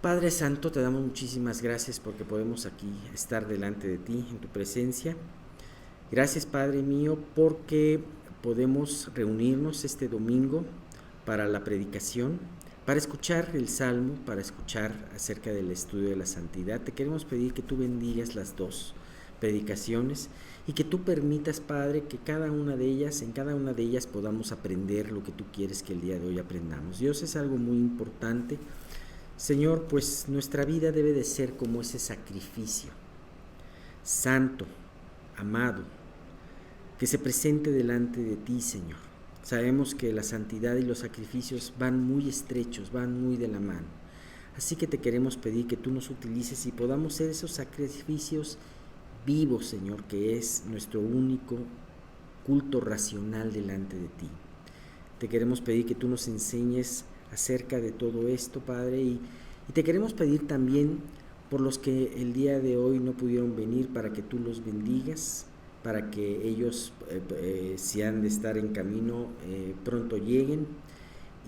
Padre Santo, te damos muchísimas gracias porque podemos aquí estar delante de ti, en tu presencia. Gracias, Padre mío, porque podemos reunirnos este domingo para la predicación, para escuchar el Salmo, para escuchar acerca del estudio de la santidad. Te queremos pedir que tú bendigas las dos predicaciones y que tú permitas, Padre, que en cada una de ellas podamos aprender lo que tú quieres que el día de hoy aprendamos. Dios, es algo muy importante. Señor, pues nuestra vida debe de ser como ese sacrificio santo, amado, que se presente delante de ti, Señor. Sabemos que la santidad y los sacrificios van muy estrechos, van muy de la mano. Así que te queremos pedir que tú nos utilices y podamos ser esos sacrificios vivos, Señor, que es nuestro único culto racional delante de ti. Te queremos pedir que tú nos enseñes acerca de todo esto, Padre, y te queremos pedir también por los que el día de hoy no pudieron venir, para que tú los bendigas, para que ellos, si han de estar en camino, pronto lleguen,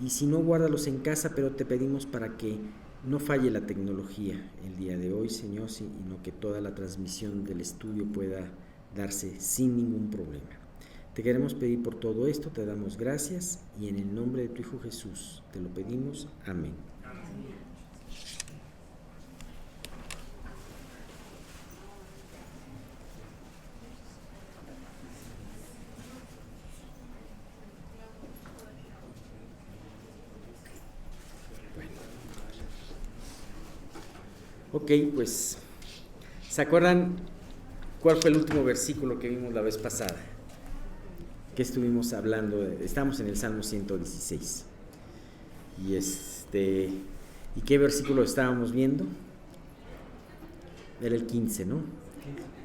y si no, guárdalos en casa, pero te pedimos para que no falle la tecnología el día de hoy, Señor, sino que toda la transmisión del estudio pueda darse sin ningún problema. Te queremos pedir por todo esto, te damos gracias y en el nombre de tu Hijo Jesús te lo pedimos. Amén. Ok, pues, ¿se acuerdan cuál fue el último versículo que vimos la vez pasada? Que estuvimos hablando, estamos en el Salmo 116. ¿Y qué versículo estábamos viendo? Era el 15, ¿no?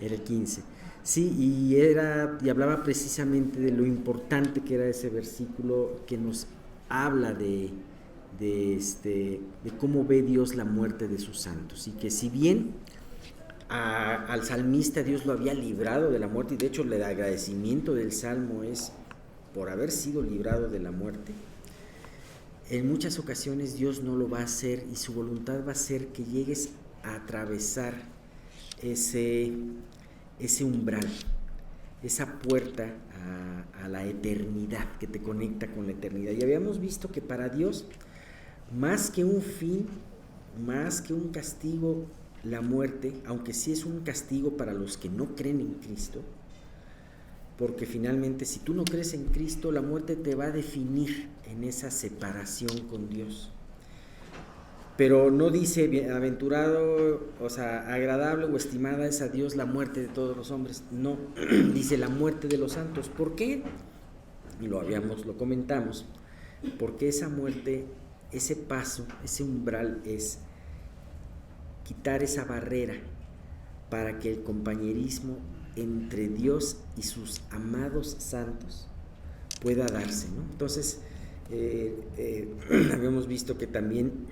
Era el 15. Sí, y hablaba precisamente de lo importante que era ese versículo, que nos habla de cómo ve Dios la muerte de sus santos, y que si bien al salmista Dios lo había librado de la muerte, y de hecho el agradecimiento del salmo es por haber sido librado de la muerte, en muchas ocasiones Dios no lo va a hacer, y su voluntad va a ser que llegues a atravesar ese umbral, esa puerta a la eternidad, que te conecta con la eternidad. Y habíamos visto que para Dios, más que un fin, más que un castigo, la muerte, aunque sí es un castigo para los que no creen en Cristo, porque finalmente si tú no crees en Cristo, la muerte te va a definir en esa separación con Dios. Pero no dice bienaventurado, o sea, agradable o estimada es a Dios la muerte de todos los hombres. No, dice la muerte de los santos. ¿Por qué? Lo comentamos, porque esa muerte, ese paso, ese umbral es quitar esa barrera para que el compañerismo entre Dios y sus amados santos pueda darse, ¿no? Entonces, habíamos visto que también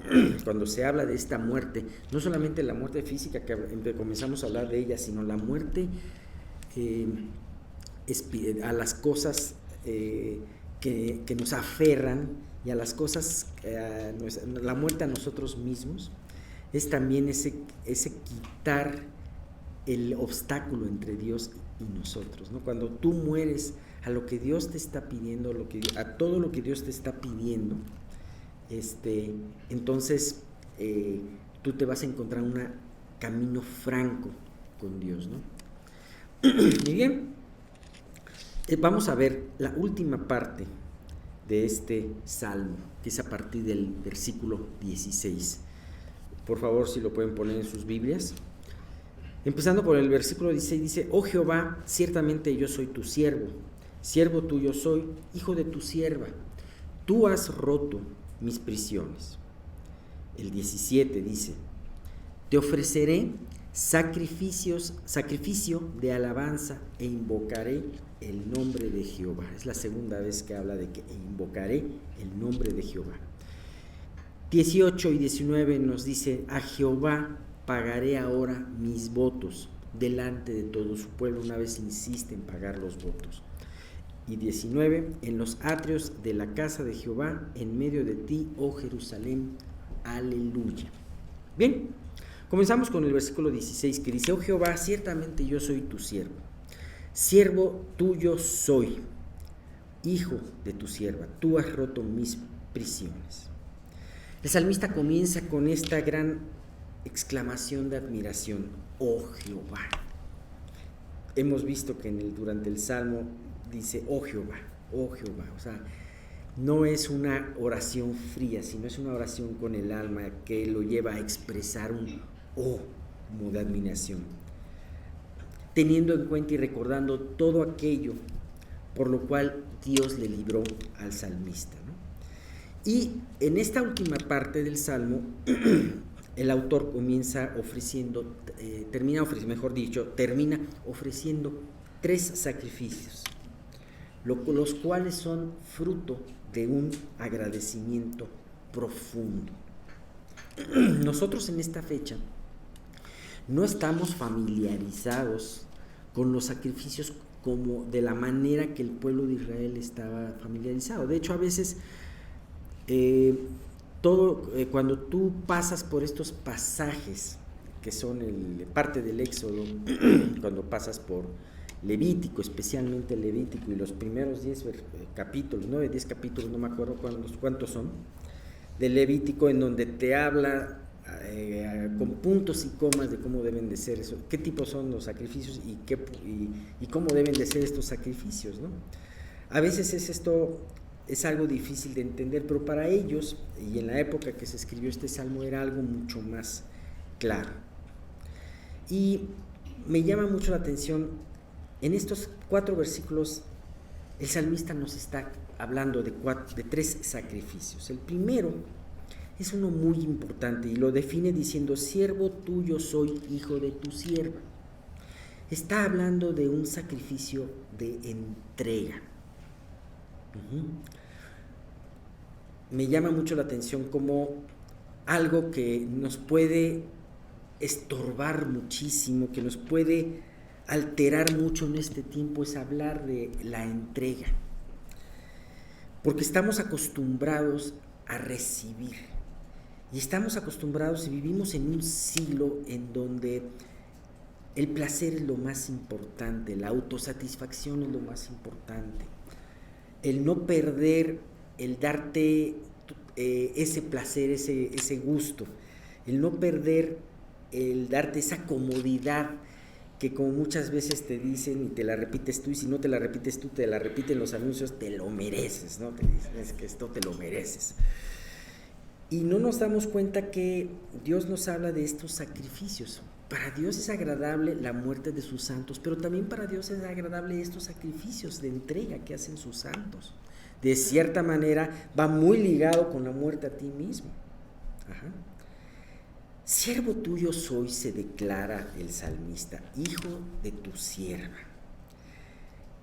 cuando se habla de esta muerte, no solamente la muerte física, que comenzamos a hablar de ella, sino la muerte a las cosas que nos aferran, y a las cosas, la muerte a nosotros mismos, es también ese quitar el obstáculo entre Dios y nosotros, ¿no? Cuando tú mueres a lo que Dios te está pidiendo, a todo lo que Dios te está pidiendo, entonces tú te vas a encontrar un camino franco con Dios, ¿no? Muy bien, vamos a ver la última parte de este salmo, que es a partir del versículo 16. Por favor, si lo pueden poner en sus Biblias. Empezando por el versículo 16, dice: Oh Jehová, ciertamente yo soy tu siervo, siervo tuyo soy, hijo de tu sierva. Tú has roto mis prisiones. El 17 dice: Te ofreceré sacrificio de alabanza e invocaré el nombre de Jehová. Es la segunda vez que habla de que invocaré el nombre de Jehová. 18 y 19 nos dice: A Jehová pagaré ahora mis votos delante de todo su pueblo. Una vez insiste en pagar los votos. Y 19, en los atrios de la casa de Jehová, en medio de ti, oh Jerusalén, aleluya. Bien, comenzamos con el versículo 16 que dice: oh Jehová, ciertamente yo soy tu siervo tuyo soy, hijo de tu sierva, tú has roto mis prisiones. El salmista comienza con esta gran exclamación de admiración: oh Jehová. Hemos visto que durante el Salmo dice oh Jehová, o sea, no es una oración fría, sino es una oración con el alma que lo lleva a expresar un oh como de admiración, teniendo en cuenta y recordando todo aquello por lo cual Dios le libró al salmista, ¿no? Y en esta última parte del Salmo, el autor termina ofreciendo 3 sacrificios, los cuales son fruto de un agradecimiento profundo. Nosotros en esta fecha no estamos familiarizados con los sacrificios como de la manera que el pueblo de Israel estaba familiarizado. De hecho, a veces cuando tú pasas por estos pasajes que son parte del Éxodo, cuando pasas por Levítico, especialmente Levítico, y los primeros 10 capítulos, 9, 10 capítulos, no me acuerdo cuántos son, de Levítico, en donde te habla con puntos y comas de cómo deben de ser eso, qué tipos son los sacrificios y cómo deben de ser estos sacrificios, ¿no? A veces es algo difícil de entender, pero para ellos, y en la época que se escribió este salmo, era algo mucho más claro. Y me llama mucho la atención, en estos 4 versículos, el salmista nos está hablando de 3 sacrificios. El primero es uno muy importante y lo define diciendo: siervo tuyo soy, hijo de tu sierva. Está hablando de un sacrificio de entrega. Me llama mucho la atención como algo que nos puede estorbar muchísimo, que nos puede alterar mucho en este tiempo, es hablar de la entrega, porque estamos acostumbrados a recibir y estamos acostumbrados y vivimos en un siglo en donde el placer es lo más importante, la autosatisfacción es lo más importante, el no perder, el darte ese placer, ese gusto, el no perder, el darte esa comodidad que como muchas veces te dicen y te la repites tú, y si no te la repites tú, te la repiten los anuncios: te lo mereces, ¿no? Te dicen: es que esto te lo mereces. Y no nos damos cuenta que Dios nos habla de estos sacrificios. Para Dios es agradable la muerte de sus santos, pero también para Dios es agradable estos sacrificios de entrega que hacen sus santos. De cierta manera va muy ligado con la muerte a ti mismo. Siervo tuyo soy, se declara el salmista, hijo de tu sierva.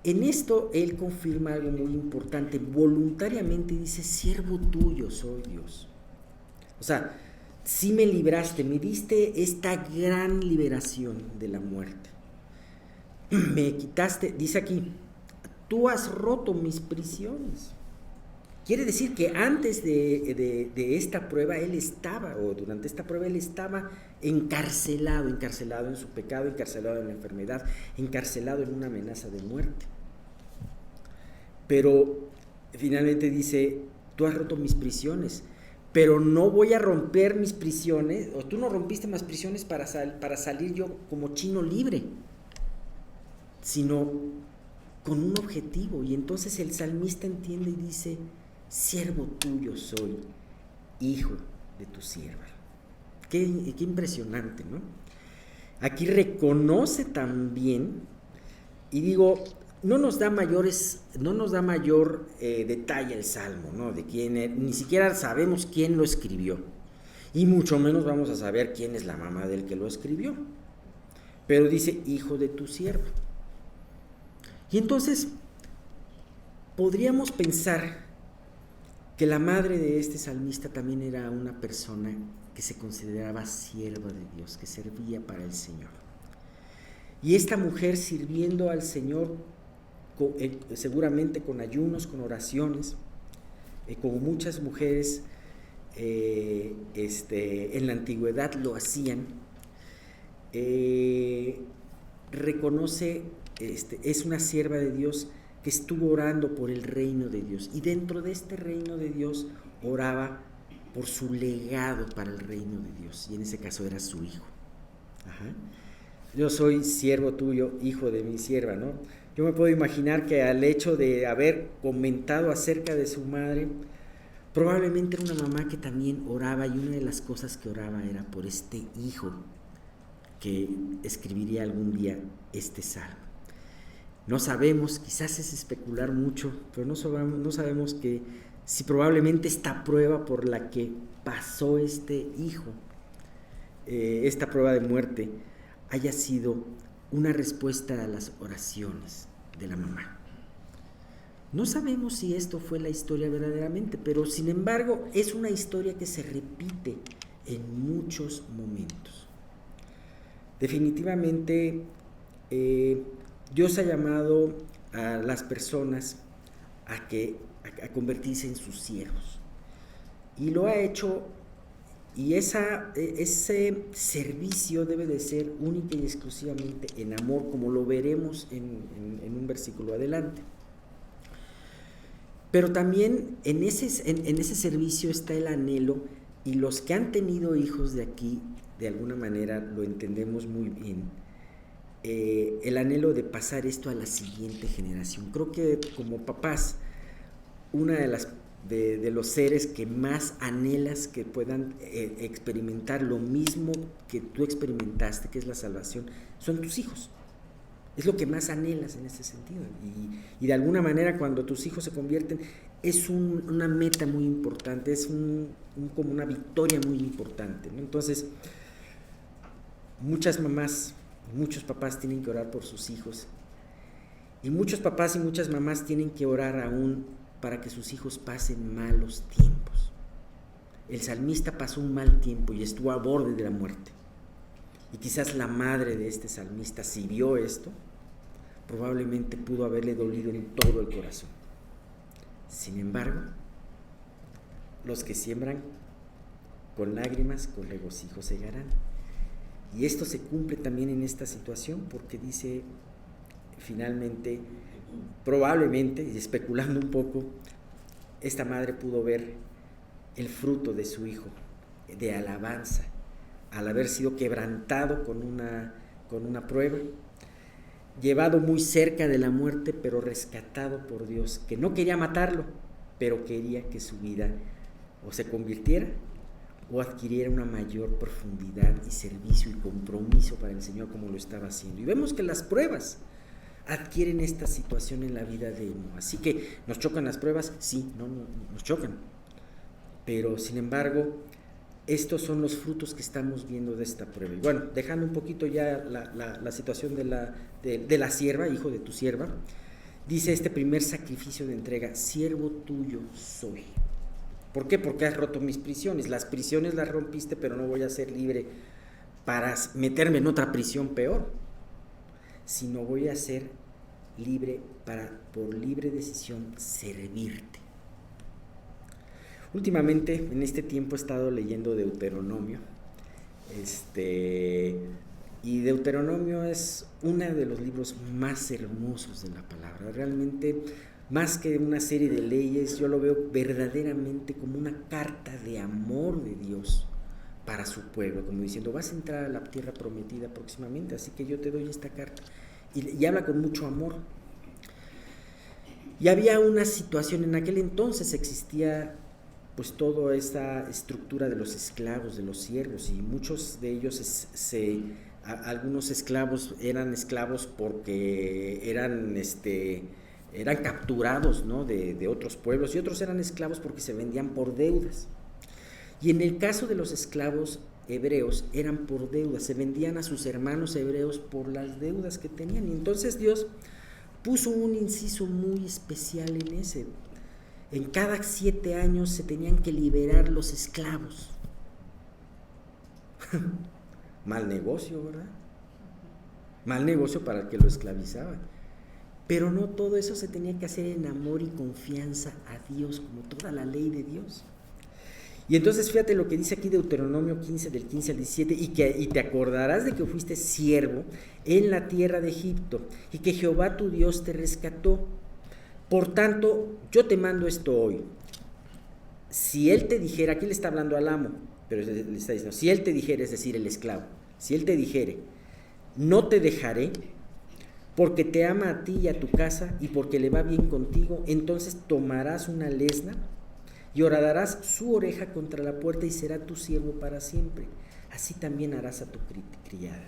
En esto él confirma algo muy importante, voluntariamente dice: siervo tuyo soy, Dios. O sea, sí me libraste, me diste esta gran liberación de la muerte. Me quitaste, dice aquí, tú has roto mis prisiones. Quiere decir que antes de esta prueba él estaba, o durante esta prueba él estaba encarcelado en su pecado, encarcelado en la enfermedad, encarcelado en una amenaza de muerte. Pero finalmente dice: tú has roto mis prisiones, pero no voy a romper mis prisiones, o tú no rompiste mis prisiones para salir yo como chino libre, sino con un objetivo. Y entonces el salmista entiende y dice: siervo tuyo soy, hijo de tu sierva. Qué impresionante, ¿no? Aquí reconoce también, y digo, no nos da mayor detalle el salmo, ¿no? De quién ni siquiera sabemos quién lo escribió, y mucho menos vamos a saber quién es la mamá del que lo escribió, pero dice: hijo de tu sierva. Y entonces podríamos pensar que la madre de este salmista también era una persona que se consideraba sierva de Dios, que servía para el Señor. Y esta mujer sirviendo al Señor, seguramente con ayunos, con oraciones, como muchas mujeres en la antigüedad lo hacían, reconoce, es una sierva de Dios que estuvo orando por el reino de Dios, y dentro de este reino de Dios oraba por su legado para el reino de Dios, y en ese caso era su hijo. Ajá. Yo soy siervo tuyo, hijo de mi sierva, ¿no? Yo me puedo imaginar que al hecho de haber comentado acerca de su madre, probablemente era una mamá que también oraba, y una de las cosas que oraba era por este hijo que escribiría algún día este salmo. No sabemos, quizás es especular mucho, pero no sabemos que si probablemente esta prueba por la que pasó este hijo, esta prueba de muerte, haya sido una respuesta a las oraciones de la mamá. No sabemos si esto fue la historia verdaderamente, pero sin embargo es una historia que se repite en muchos momentos. Definitivamente Dios ha llamado a las personas a convertirse en sus siervos, y lo ha hecho, y ese servicio debe de ser única y exclusivamente en amor, como lo veremos en un versículo adelante. Pero también en ese servicio está el anhelo, y los que han tenido hijos de aquí, de alguna manera lo entendemos muy bien, el anhelo de pasar esto a la siguiente generación. Creo que como papás, una de los seres que más anhelas que puedan experimentar lo mismo que tú experimentaste, que es la salvación, son tus hijos. Es lo que más anhelas en ese sentido, y de alguna manera cuando tus hijos se convierten es una meta muy importante, es como una victoria muy importante, ¿no? Entonces muchas mamás, muchos papás tienen que orar por sus hijos, y muchos papás y muchas mamás tienen que orar aún para que sus hijos pasen malos tiempos. El salmista pasó un mal tiempo y estuvo a borde de la muerte, y quizás la madre de este salmista, si vio esto, probablemente pudo haberle dolido en todo el corazón. Sin embargo, los que siembran con lágrimas, con regocijo segarán. Y esto se cumple también en esta situación, porque dice finalmente, probablemente, y especulando un poco, esta madre pudo ver el fruto de su hijo, de alabanza, al haber sido quebrantado con una prueba, llevado muy cerca de la muerte, pero rescatado por Dios, que no quería matarlo, pero quería que su vida o se convirtiera o adquiriera una mayor profundidad y servicio y compromiso para el Señor, como lo estaba haciendo. Y vemos que las pruebas adquieren esta situación en la vida de uno. Así que, ¿nos chocan las pruebas? Sí, no nos chocan. Pero, sin embargo, estos son los frutos que estamos viendo de esta prueba. Y bueno, dejando un poquito ya la situación de la sierva, hijo de tu sierva, dice este primer sacrificio de entrega: siervo tuyo soy. ¿Por qué? Porque has roto mis prisiones. Las prisiones las rompiste, pero no voy a ser libre para meterme en otra prisión peor, sino voy a ser libre para, por libre decisión, servirte. Últimamente, en este tiempo, he estado leyendo Deuteronomio, y Deuteronomio es uno de los libros más hermosos de la palabra. Realmente, más que una serie de leyes, yo lo veo verdaderamente como una carta de amor de Dios para su pueblo, como diciendo: vas a entrar a la tierra prometida próximamente, así que yo te doy esta carta, y habla con mucho amor. Y había una situación, en aquel entonces existía pues toda esta estructura de los esclavos, de los siervos, y muchos de ellos algunos esclavos eran esclavos porque eran capturados, ¿no?, de otros pueblos, y otros eran esclavos porque se vendían por deudas. Y en el caso de los esclavos hebreos, eran por deudas, se vendían a sus hermanos hebreos por las deudas que tenían. Y entonces Dios puso un inciso muy especial en ese. En cada 7 años se tenían que liberar los esclavos. Mal negocio, ¿verdad? Mal negocio para el que lo esclavizaba. Pero no todo eso se tenía que hacer en amor y confianza a Dios, como toda la ley de Dios. Y entonces fíjate lo que dice aquí Deuteronomio 15, del 15 al 17, y te acordarás de que fuiste siervo en la tierra de Egipto, y que Jehová tu Dios te rescató. Por tanto, yo te mando esto hoy. Si él te dijera, aquí le está hablando al amo, pero le está diciendo, si él te dijera, es decir, el esclavo, si él te dijere, no te dejaré, porque te ama a ti y a tu casa, y porque le va bien contigo, entonces tomarás una lesna, y horadarás su oreja contra la puerta, y será tu siervo para siempre. Así también harás a tu criada.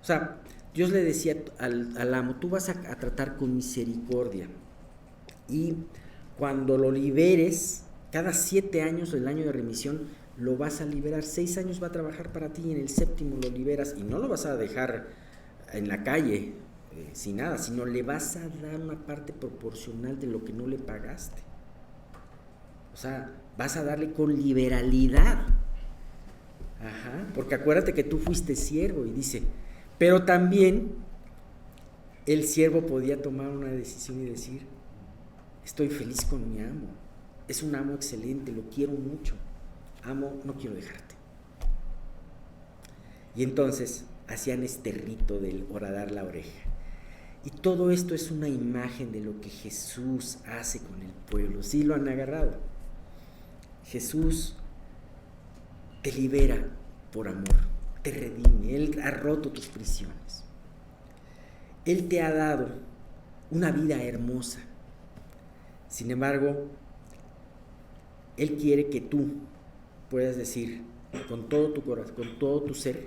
O sea, Dios le decía al amo, tú vas a tratar con misericordia, y cuando lo liberes, cada 7 años, el año de remisión, lo vas a liberar. 6 años va a trabajar para ti, y en el 7º lo liberas, y no lo vas a dejar en la calle sin nada, sino le vas a dar una parte proporcional de lo que no le pagaste. O sea, vas a darle con liberalidad. Ajá, porque acuérdate que tú fuiste siervo, y dice, pero también el siervo podía tomar una decisión y decir, estoy feliz con mi amo, es un amo excelente, lo quiero mucho, amo, no quiero dejarte. Y entonces hacían este rito del horadar la oreja. Y todo esto es una imagen de lo que Jesús hace con el pueblo. Sí lo han agarrado. Jesús te libera por amor, te redime, Él ha roto tus prisiones. Él te ha dado una vida hermosa. Sin embargo, Él quiere que tú puedas decir con todo tu corazón, con todo tu ser,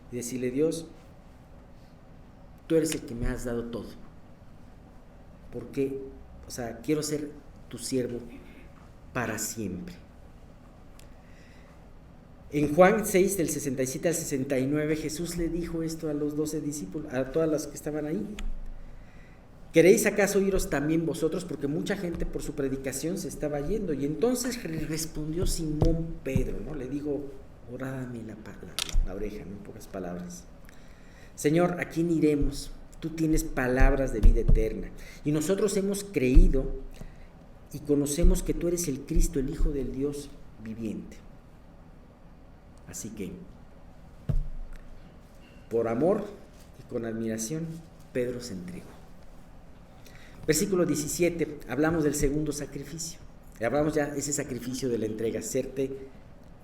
y decirle, Dios, tú eres el que me has dado todo. Porque, o sea, quiero ser tu siervo para siempre. En Juan 6, del 67 al 69, Jesús le dijo esto a los 12 discípulos, a todas las que estaban ahí. ¿Queréis acaso iros también vosotros? Porque mucha gente por su predicación se estaba yendo. Y entonces respondió Simón Pedro, ¿no? Le dijo, orádame la oreja, ¿no? En pocas palabras. Señor, ¿a quién iremos? Tú tienes palabras de vida eterna. Y nosotros hemos creído y conocemos que tú eres el Cristo, el Hijo del Dios viviente. Así que, por amor y con admiración, Pedro se entregó. Versículo 17, hablamos del segundo sacrificio. Hablamos ya de ese sacrificio de la entrega, serte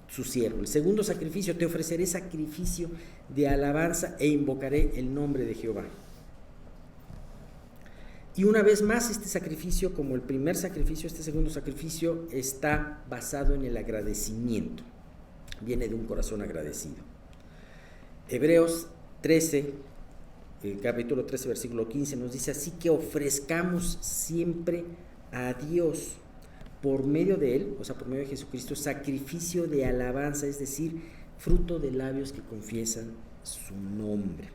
su siervo. El segundo sacrificio, te ofreceré sacrificio de alabanza e invocaré el nombre de Jehová. Y una vez más, este sacrificio, como el primer sacrificio, este segundo sacrificio está basado en el agradecimiento. Viene de un corazón agradecido. Hebreos 13, capítulo 13, versículo 15, nos dice, así que ofrezcamos siempre a Dios por medio de Él, o sea, por medio de Jesucristo, sacrificio de alabanza, es decir, fruto de labios que confiesan su nombre.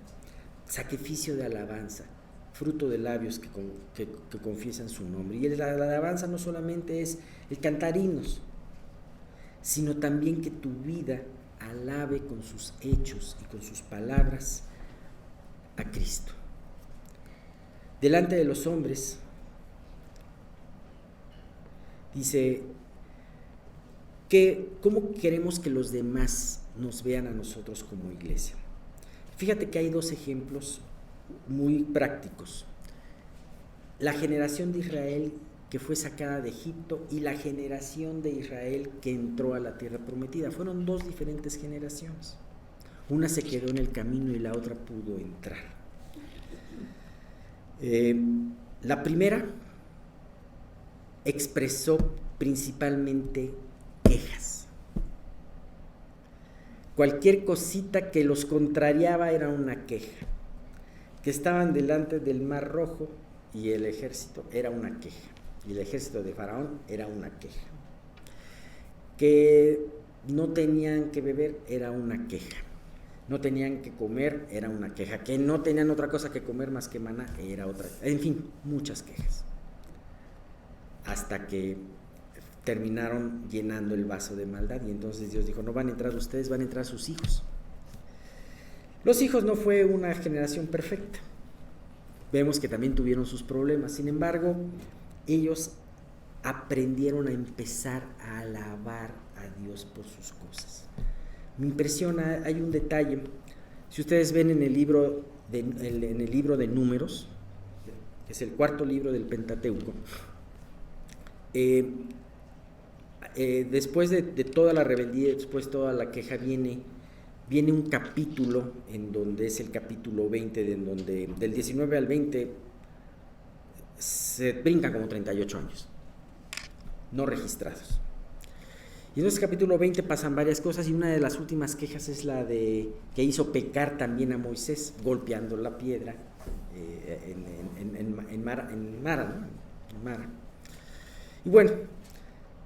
Sacrificio de alabanza, fruto de labios que confiesan su nombre. Y la alabanza no solamente es el cantar himnos, sino también que tu vida alabe con sus hechos y con sus palabras a Cristo. Delante de los hombres, dice, ¿cómo queremos que los demás nos vean a nosotros como iglesia? Fíjate que hay 2 ejemplos muy prácticos. La generación de Israel que fue sacada de Egipto y la generación de Israel que entró a la tierra prometida. Fueron 2 diferentes generaciones. Una se quedó en el camino y la otra pudo entrar. La primera expresó principalmente quejas. Cualquier cosita que los contrariaba era una queja. Que estaban delante del Mar Rojo y el ejército era una queja. Y el ejército de Faraón era una queja. Que no tenían que beber era una queja. No tenían que comer era una queja. Que no tenían otra cosa que comer más que maná era otra. En fin, muchas quejas. Hasta que terminaron llenando el vaso de maldad. Y entonces Dios dijo, no van a entrar ustedes, van a entrar sus hijos. Los hijos no fue una generación perfecta. Vemos que también tuvieron sus problemas. Sin embargo, ellos aprendieron a empezar a alabar a Dios por sus cosas. Me impresiona, hay un detalle. Si ustedes ven en el libro de Números, que es el cuarto libro del Pentateuco, después de toda la rebeldía, después de toda la queja, viene un capítulo, en donde es el capítulo 20, en donde del 19 al 20 se brincan como 38 años, no registrados. Y en ese capítulo 20 pasan varias cosas, y una de las últimas quejas es la de que hizo pecar también a Moisés, golpeando la piedra en Mara, ¿no? Y bueno,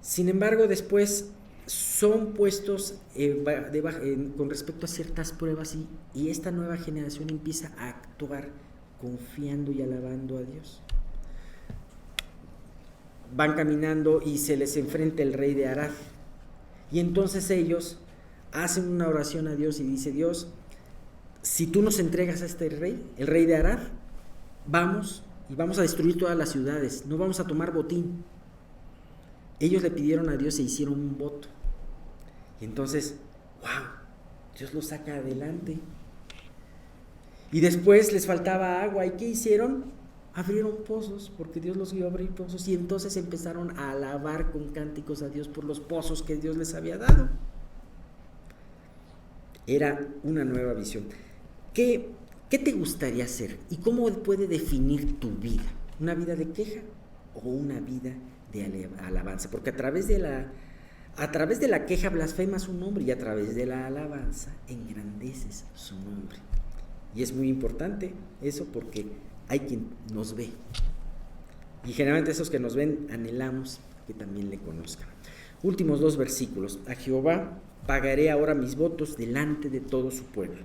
sin embargo, después son puestos con respecto a ciertas pruebas, y esta nueva generación empieza a actuar confiando y alabando a Dios. Van caminando y se les enfrenta el rey de Arad, y entonces ellos hacen una oración a Dios y dice: Dios, si tú nos entregas a este rey, el rey de Arad, vamos a destruir todas las ciudades, no vamos a tomar botín. Ellos le pidieron a Dios e hicieron un voto, y entonces, wow, Dios los saca adelante. Y después les faltaba agua, ¿y qué hicieron? Abrieron pozos, porque Dios los vio abrir pozos, y entonces empezaron a alabar con cánticos a Dios por los pozos que Dios les había dado. Era una nueva visión. ¿Qué te gustaría hacer? ¿Y cómo puede definir tu vida? ¿Una vida de queja o una vida de alabanza? Porque a través de la queja blasfemas su nombre, y a través de la alabanza engrandeces su nombre. Y es muy importante eso, porque hay quien nos ve, y generalmente esos que nos ven anhelamos que también le conozcan. Últimos 2 versículos. A Jehová pagaré ahora mis votos delante de todo su pueblo,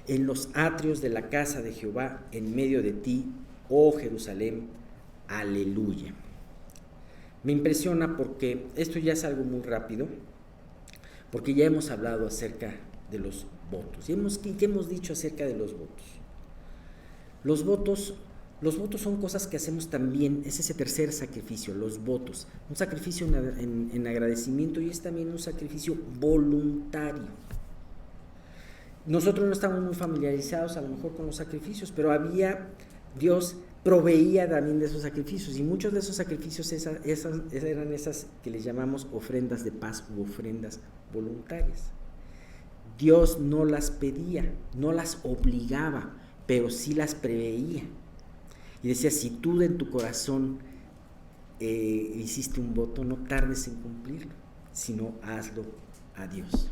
en los atrios de la casa de Jehová, en medio de ti, oh Jerusalén, aleluya. Me impresiona porque esto ya es algo muy rápido, porque ya hemos hablado acerca de los votos. ¿Qué hemos dicho acerca de los votos? Los votos son cosas que hacemos también, es ese tercer sacrificio, los votos. Un sacrificio en agradecimiento, y es también un sacrificio voluntario. Nosotros no estamos muy familiarizados a lo mejor con los sacrificios, pero Dios proveía también de esos sacrificios, y muchos de esos sacrificios eran esas que les llamamos ofrendas de paz u ofrendas voluntarias. Dios no las pedía, no las obligaba, pero sí las preveía, y decía: si tú en tu corazón hiciste un voto, no tardes en cumplirlo, sino hazlo a Dios.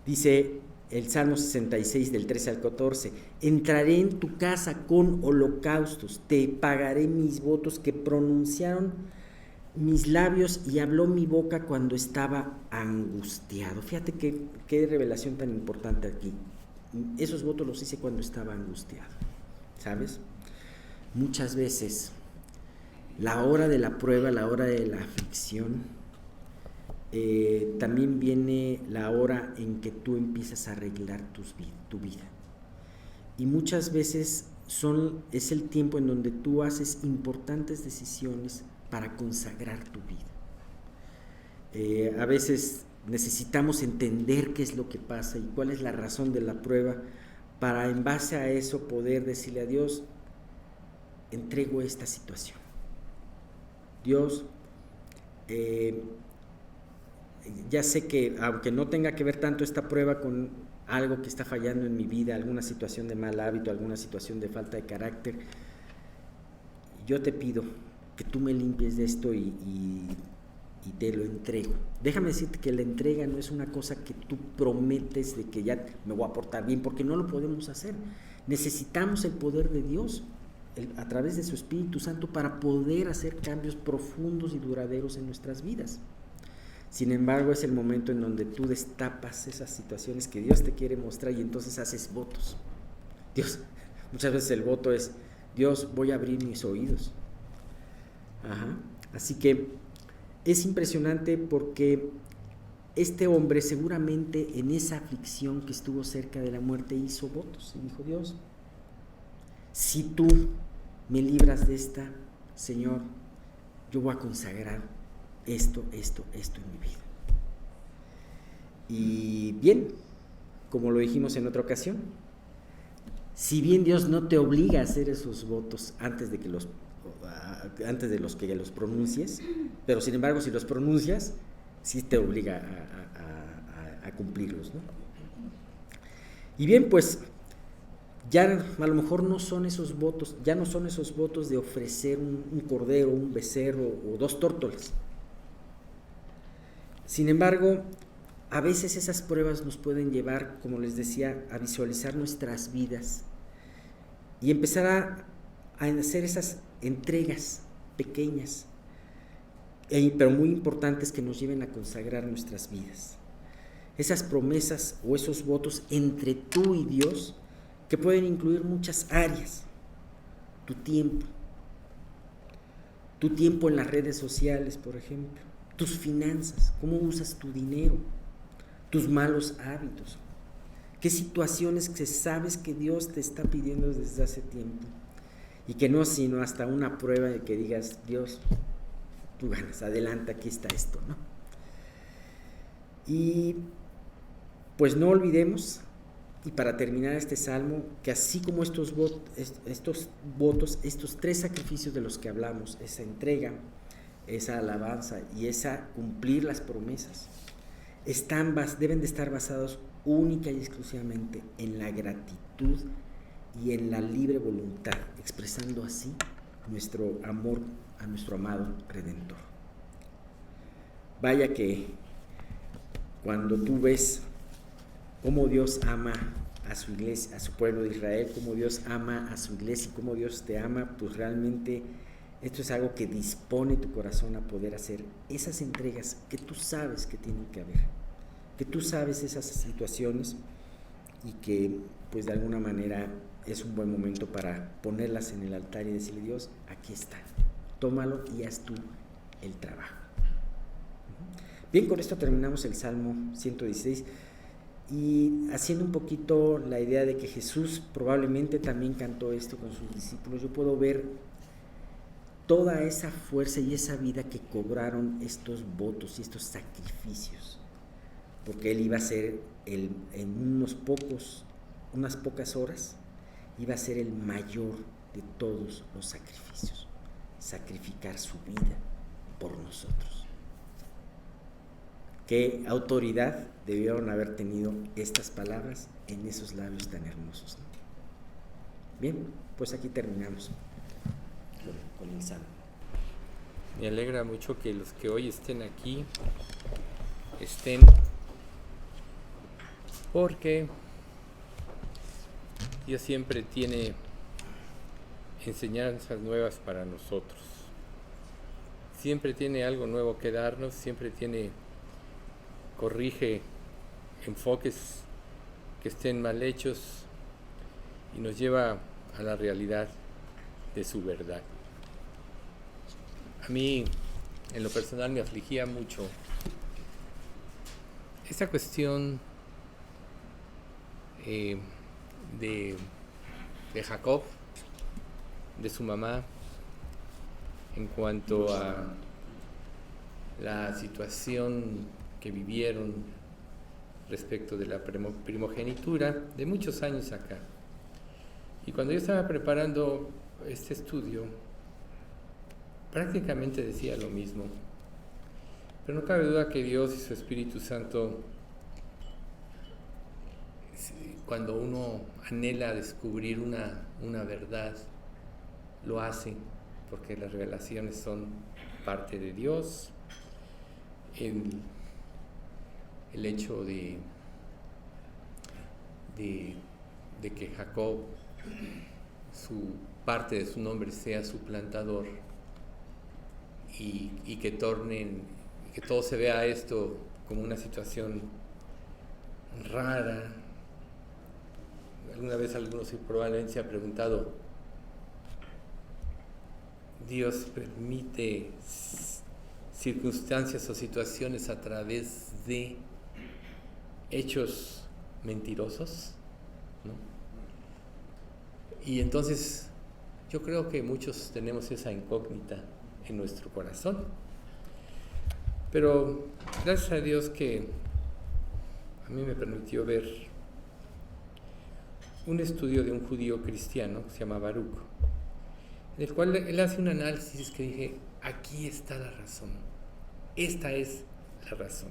Dice el Salmo 66 del 13 al 14: entraré en tu casa con holocaustos, te pagaré mis votos que pronunciaron mis labios y habló mi boca cuando estaba angustiado. Fíjate qué revelación tan importante aquí. Esos votos los hice cuando estaba angustiado, ¿sabes? Muchas veces la hora de la prueba, la hora de la aflicción, también viene la hora en que tú empiezas a arreglar tu vida, y muchas veces es el tiempo en donde tú haces importantes decisiones para consagrar tu vida. A veces necesitamos entender qué es lo que pasa y cuál es la razón de la prueba, para en base a eso poder decirle a Dios: entrego esta situación. Dios, ya sé que aunque no tenga que ver tanto esta prueba con algo que está fallando en mi vida, alguna situación de mal hábito, alguna situación de falta de carácter, yo te pido que tú me limpies de esto y te lo entrego. Déjame decirte que la entrega no es una cosa que tú prometes de que ya me voy a portar bien, porque no lo podemos hacer. Necesitamos el poder de Dios a través de su Espíritu Santo para poder hacer cambios profundos y duraderos en nuestras vidas. Sin embargo, es el momento en donde tú destapas esas situaciones que Dios te quiere mostrar, y entonces haces votos. Muchas veces el voto es: Dios, voy a abrir mis oídos. Así que es impresionante, porque este hombre seguramente en esa aflicción que estuvo cerca de la muerte hizo votos y dijo: Dios, si tú me libras de esta, Señor, yo voy a consagrar esto en mi vida. Y bien, como lo dijimos en otra ocasión, si bien Dios no te obliga a hacer esos votos antes de los que los pronuncies, pero sin embargo si los pronuncias, sí te obliga a cumplirlos, ¿no? Y bien, pues ya a lo mejor no son esos votos de ofrecer un cordero, un becerro o 2 tórtolas. Sin embargo, a veces esas pruebas nos pueden llevar, como les decía, a visualizar nuestras vidas y empezar a hacer esas entregas pequeñas, pero muy importantes, que nos lleven a consagrar nuestras vidas. Esas promesas o esos votos entre tú y Dios, que pueden incluir muchas áreas. Tu tiempo en las redes sociales, por ejemplo, tus finanzas, cómo usas tu dinero, tus malos hábitos, qué situaciones que sabes que Dios te está pidiendo desde hace tiempo, y que no sino hasta una prueba de que digas: Dios, tú ganas, adelante, aquí está esto, ¿no? Y pues no olvidemos, y para terminar este salmo, que así como estos votos, estos 3 sacrificios de los que hablamos, esa entrega, esa alabanza y esa cumplir las promesas, deben de estar basados única y exclusivamente en la gratitud y en la libre voluntad, expresando así nuestro amor a nuestro amado Redentor. Vaya que cuando tú ves cómo Dios ama a su iglesia, a su pueblo de Israel, cómo Dios ama a su iglesia y cómo Dios te ama, pues realmente esto es algo que dispone tu corazón a poder hacer esas entregas que tú sabes que tienen que haber, que tú sabes esas situaciones, y que pues de alguna manera es un buen momento para ponerlas en el altar y decirle: Dios, aquí está, tómalo y haz tú el trabajo. Bien, con esto terminamos el Salmo 116, y haciendo un poquito la idea de que Jesús probablemente también cantó esto con sus discípulos, yo puedo ver toda esa fuerza y esa vida que cobraron estos votos y estos sacrificios, porque Él iba a ser en unas pocas horas, iba a ser el mayor de todos los sacrificios, sacrificar su vida por nosotros. Qué autoridad debieron haber tenido estas palabras en esos labios tan hermosos, ¿no? Bien, pues aquí terminamos con el Salmo. Me alegra mucho que los que hoy estén aquí estén, porque Dios siempre tiene enseñanzas nuevas para nosotros. Siempre tiene algo nuevo que darnos, siempre corrige enfoques que estén mal hechos y nos lleva a la realidad de su verdad. A mí, en lo personal, me afligía mucho esta cuestión de Jacob, de su mamá, en cuanto a la situación que vivieron respecto de la primogenitura de muchos años acá. Y cuando yo estaba preparando este estudio, prácticamente decía lo mismo, pero no cabe duda que Dios y su Espíritu Santo, cuando uno anhela descubrir una verdad, lo hace, porque las revelaciones son parte de Dios. El hecho de que Jacob, parte de su nombre sea suplantador, y que todo se vea esto como una situación rara. Alguna vez algunos probablemente se ha preguntado: ¿Dios permite circunstancias o situaciones a través de hechos mentirosos? ¿No? Y entonces yo creo que muchos tenemos esa incógnita en nuestro corazón. Pero gracias a Dios que a mí me permitió ver un estudio de un judío cristiano que se llama Baruch, en el cual él hace un análisis que dije, aquí está la razón, esta es la razón.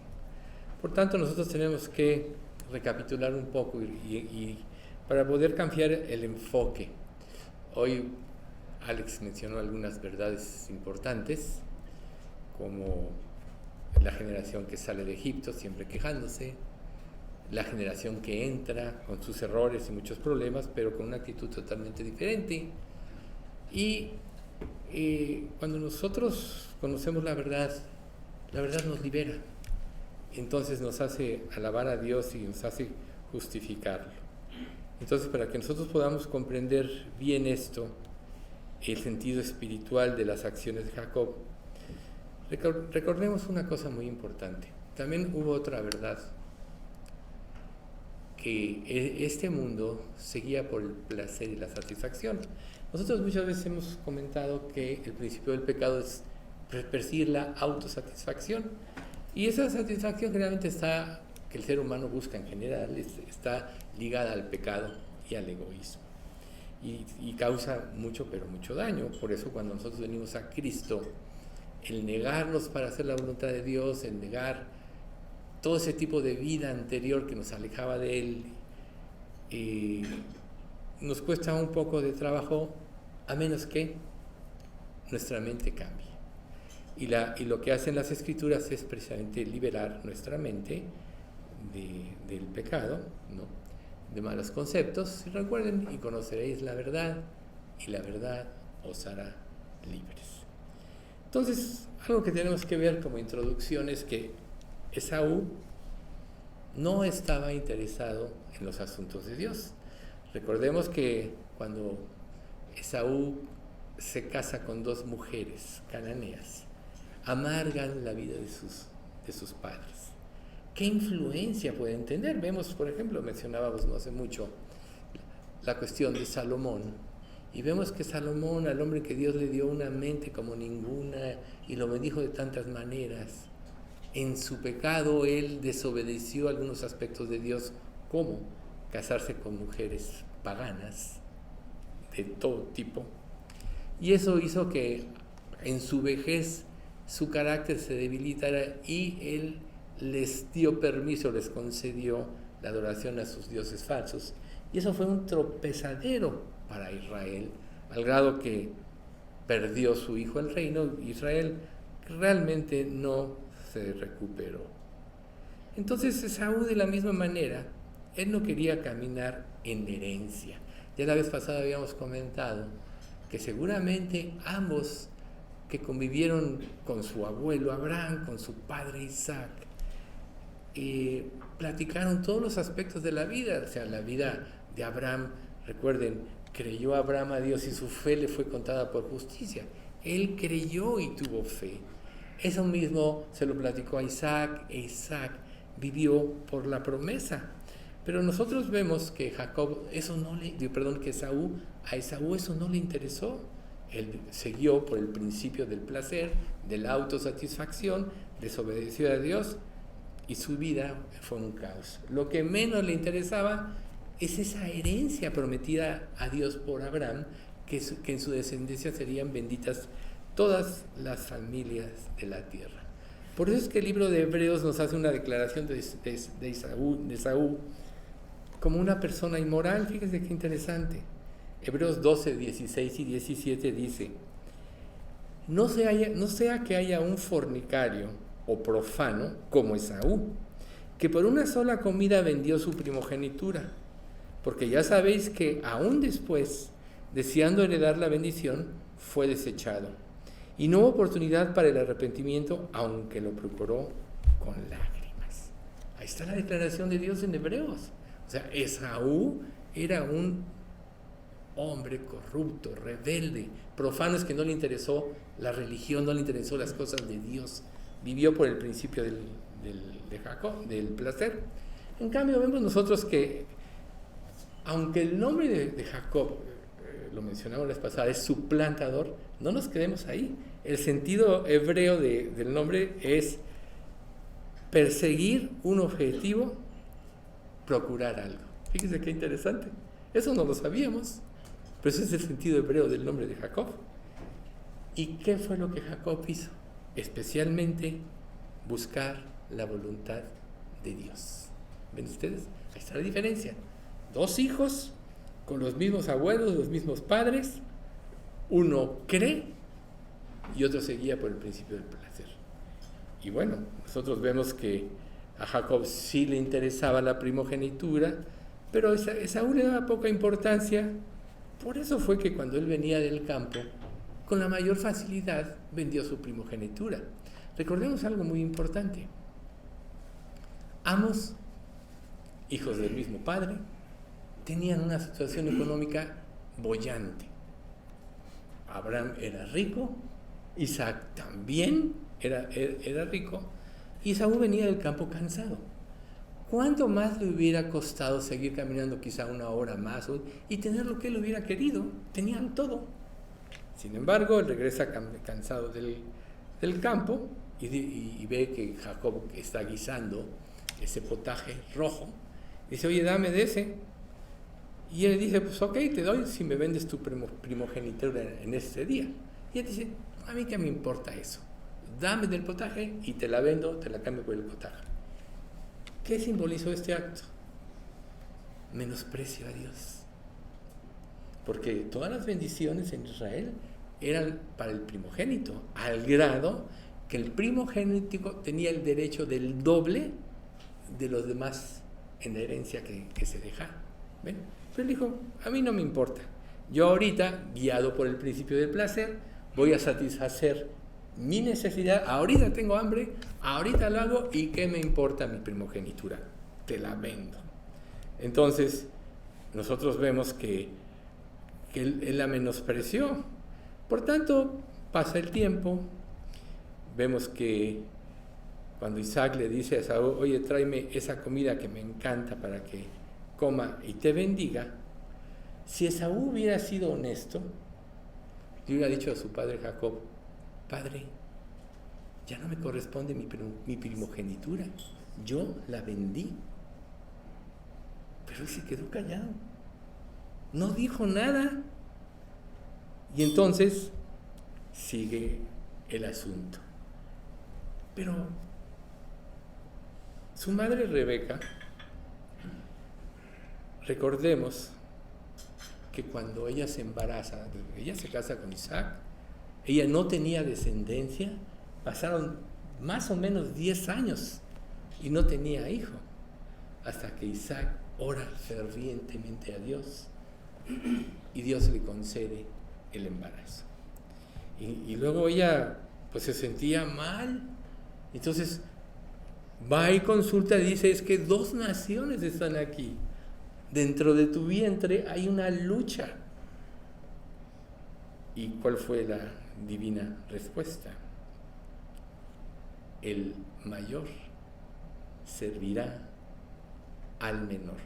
Por tanto, nosotros tenemos que recapitular un poco y para poder cambiar el enfoque. Hoy Alex mencionó algunas verdades importantes, como la generación que sale de Egipto siempre quejándose, la generación que entra con sus errores y muchos problemas, pero con una actitud totalmente diferente. Y cuando nosotros conocemos la verdad nos libera. Entonces nos hace alabar a Dios y nos hace justificarlo. Entonces, para que nosotros podamos comprender bien esto, el sentido espiritual de las acciones de Jacob, recordemos una cosa muy importante. También hubo otra verdad, que este mundo seguía por el placer y la satisfacción. Nosotros muchas veces hemos comentado que el principio del pecado es perseguir la autosatisfacción, y esa satisfacción generalmente que el ser humano busca en general, está ligada al pecado y al egoísmo, y causa mucho, pero mucho daño. Por eso cuando nosotros venimos a Cristo, el negarnos para hacer la voluntad de Dios, el negar todo ese tipo de vida anterior que nos alejaba de Él, nos cuesta un poco de trabajo, a menos que nuestra mente cambie. Y lo que hacen las Escrituras es precisamente liberar nuestra mente del pecado, ¿no?, de malos conceptos. Y recuerden, y conoceréis la verdad, y la verdad os hará libres. Entonces, algo que tenemos que ver como introducción es que Esaú no estaba interesado en los asuntos de Dios. Recordemos que cuando Esaú se casa con 2 mujeres cananeas, amargan la vida de sus padres. ¿Qué influencia pueden tener? Vemos, por ejemplo, mencionábamos no hace mucho la cuestión de Salomón, y vemos que Salomón, al hombre que Dios le dio una mente como ninguna y lo bendijo de tantas maneras, en su pecado él desobedeció algunos aspectos de Dios, como casarse con mujeres paganas de todo tipo, y eso hizo que en su vejez su carácter se debilitara, y él les dio permiso, les concedió la adoración a sus dioses falsos, y eso fue un tropezadero para Israel, al grado que perdió su hijo el reino. Israel realmente no se recuperó. Entonces Esaú, de la misma manera, él no quería caminar en herencia. Ya la vez pasada habíamos comentado que seguramente ambos, que convivieron con su abuelo Abraham, con su padre Isaac, platicaron todos los aspectos de la vida. O sea, la vida de Abraham, recuerden, creyó Abraham a Dios y su fe le fue contada por justicia. Él creyó y tuvo fe. Eso mismo se lo platicó a Isaac, e Isaac vivió por la promesa. Pero nosotros vemos que a Esaú eso no le interesó. Él siguió por el principio del placer, de la autosatisfacción, desobedeció a Dios, y su vida fue un caos. Lo que menos le interesaba es esa herencia prometida a Dios por Abraham, que en su descendencia serían benditas todas las familias de la tierra. Por eso es que el libro de Hebreos nos hace una declaración de Esaú como una persona inmoral. Fíjense qué interesante. Hebreos 12, 16 y 17 dice: no sea que haya un fornicario o profano como Esaú, que por una sola comida vendió su primogenitura, porque ya sabéis que aún después, deseando heredar la bendición, fue desechado, y no hubo oportunidad para el arrepentimiento, aunque lo procuró con lágrimas. Ahí está la declaración de Dios en Hebreos. O sea, Esaú era un hombre corrupto, rebelde, profano, es que no le interesó la religión, no le interesó las cosas de Dios. Vivió por el principio de Jacob, del placer. En cambio, vemos nosotros que, aunque el nombre de Jacob lo mencionamos la vez pasada, es suplantador, no nos quedemos ahí. El sentido hebreo del nombre es perseguir un objetivo, procurar algo. Fíjense qué interesante. Eso no lo sabíamos, pero ese es el sentido hebreo del nombre de Jacob. ¿Y qué fue lo que Jacob hizo? Especialmente buscar la voluntad de Dios. ¿Ven ustedes? Ahí está la diferencia. 2 hijos con los mismos abuelos, los mismos padres. Uno cree y otro se guía por el principio del placer. Y bueno, nosotros vemos que a Jacob sí le interesaba la primogenitura, pero Esaú le daba poca importancia. Por eso fue que cuando él venía del campo, con la mayor facilidad vendió su primogenitura. Recordemos algo muy importante. Ambos, hijos del mismo padre, tenían una situación económica boyante. Abraham era rico, Isaac también era rico, y Esaú venía del campo cansado. ¿Cuánto más le hubiera costado seguir caminando quizá 1 hora más y tener lo que él hubiera querido? Tenían todo. Sin embargo, él regresa cansado del campo y ve que Jacob está guisando ese potaje rojo. Dice, oye, dame de ese. Y él dice, pues ok, te doy si me vendes tu primogenitura en este día. Y él dice, a mí qué me importa eso. Dame del potaje y te la vendo, te la cambio por el potaje. ¿Qué simbolizó este acto? Menosprecio a Dios. Porque todas las bendiciones en Israel eran para el primogénito, al grado que el primogénito tenía el derecho del doble de los demás en la herencia que se dejaba. ¿Ven? Pero él dijo, a mí no me importa. Yo ahorita, guiado por el principio del placer, voy a satisfacer mi necesidad. Ahorita tengo hambre, ahorita lo hago, y ¿qué me importa mi primogenitura? Te la vendo. Entonces, nosotros vemos que él la menospreció. Por tanto, pasa el tiempo, vemos que cuando Isaac le dice a Esaú, oye, tráeme esa comida que me encanta para que coma y te bendiga, si Esaú hubiera sido honesto, le hubiera dicho a su padre Jacob, padre, ya no me corresponde mi primogenitura, yo la vendí. Pero él se quedó callado, no dijo nada. Y entonces sigue el asunto. Pero su madre Rebeca, recordemos que cuando ella se embaraza, ella se casa con Isaac, ella no tenía descendencia, pasaron más o menos 10 años y no tenía hijo, hasta que Isaac ora fervientemente a Dios y Dios le concede el embarazo. Y luego ella pues se sentía mal, entonces va y consulta y dice, es que 2 naciones están aquí, dentro de tu vientre hay una lucha. ¿Y cuál fue la divina respuesta? El mayor servirá al menor.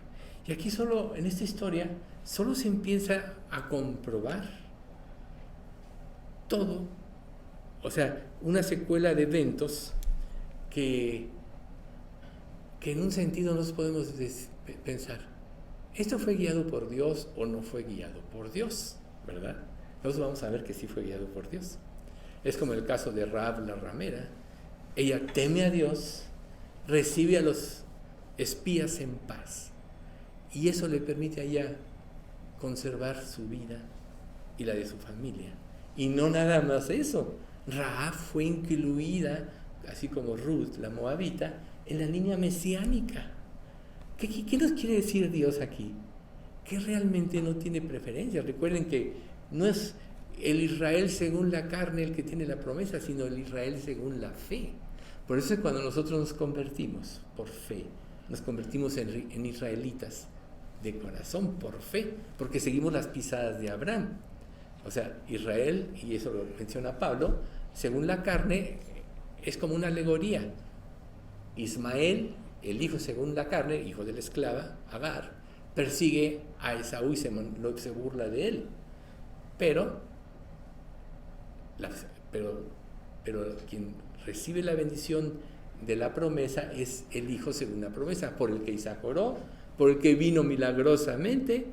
Y aquí solo, en esta historia, solo se empieza a comprobar todo, o sea, una secuela de eventos que en un sentido nos podemos pensar, ¿esto fue guiado por Dios o no fue guiado por Dios? ¿Verdad? Nosotros vamos a ver que sí fue guiado por Dios. Es como el caso de Rahab la ramera. Ella teme a Dios, recibe a los espías en paz, y eso le permite a ella conservar su vida y la de su familia. Y no nada más eso, Rahab fue incluida, así como Ruth, la moabita, en la línea mesiánica. ¿Qué nos quiere decir Dios aquí? Que realmente no tiene preferencia. Recuerden que no es el Israel según la carne el que tiene la promesa, sino el Israel según la fe. Por eso es cuando nosotros nos convertimos por fe, nos convertimos en israelitas de corazón, por fe, porque seguimos las pisadas de Abraham. O sea, Israel, y eso lo menciona Pablo, según la carne, es como una alegoría. Ismael, el hijo según la carne, hijo de la esclava, Agar, persigue a Esaú y se burla de él. pero quien recibe la bendición de la promesa es el hijo según la promesa, por el que Isaac oró, por el que vino milagrosamente,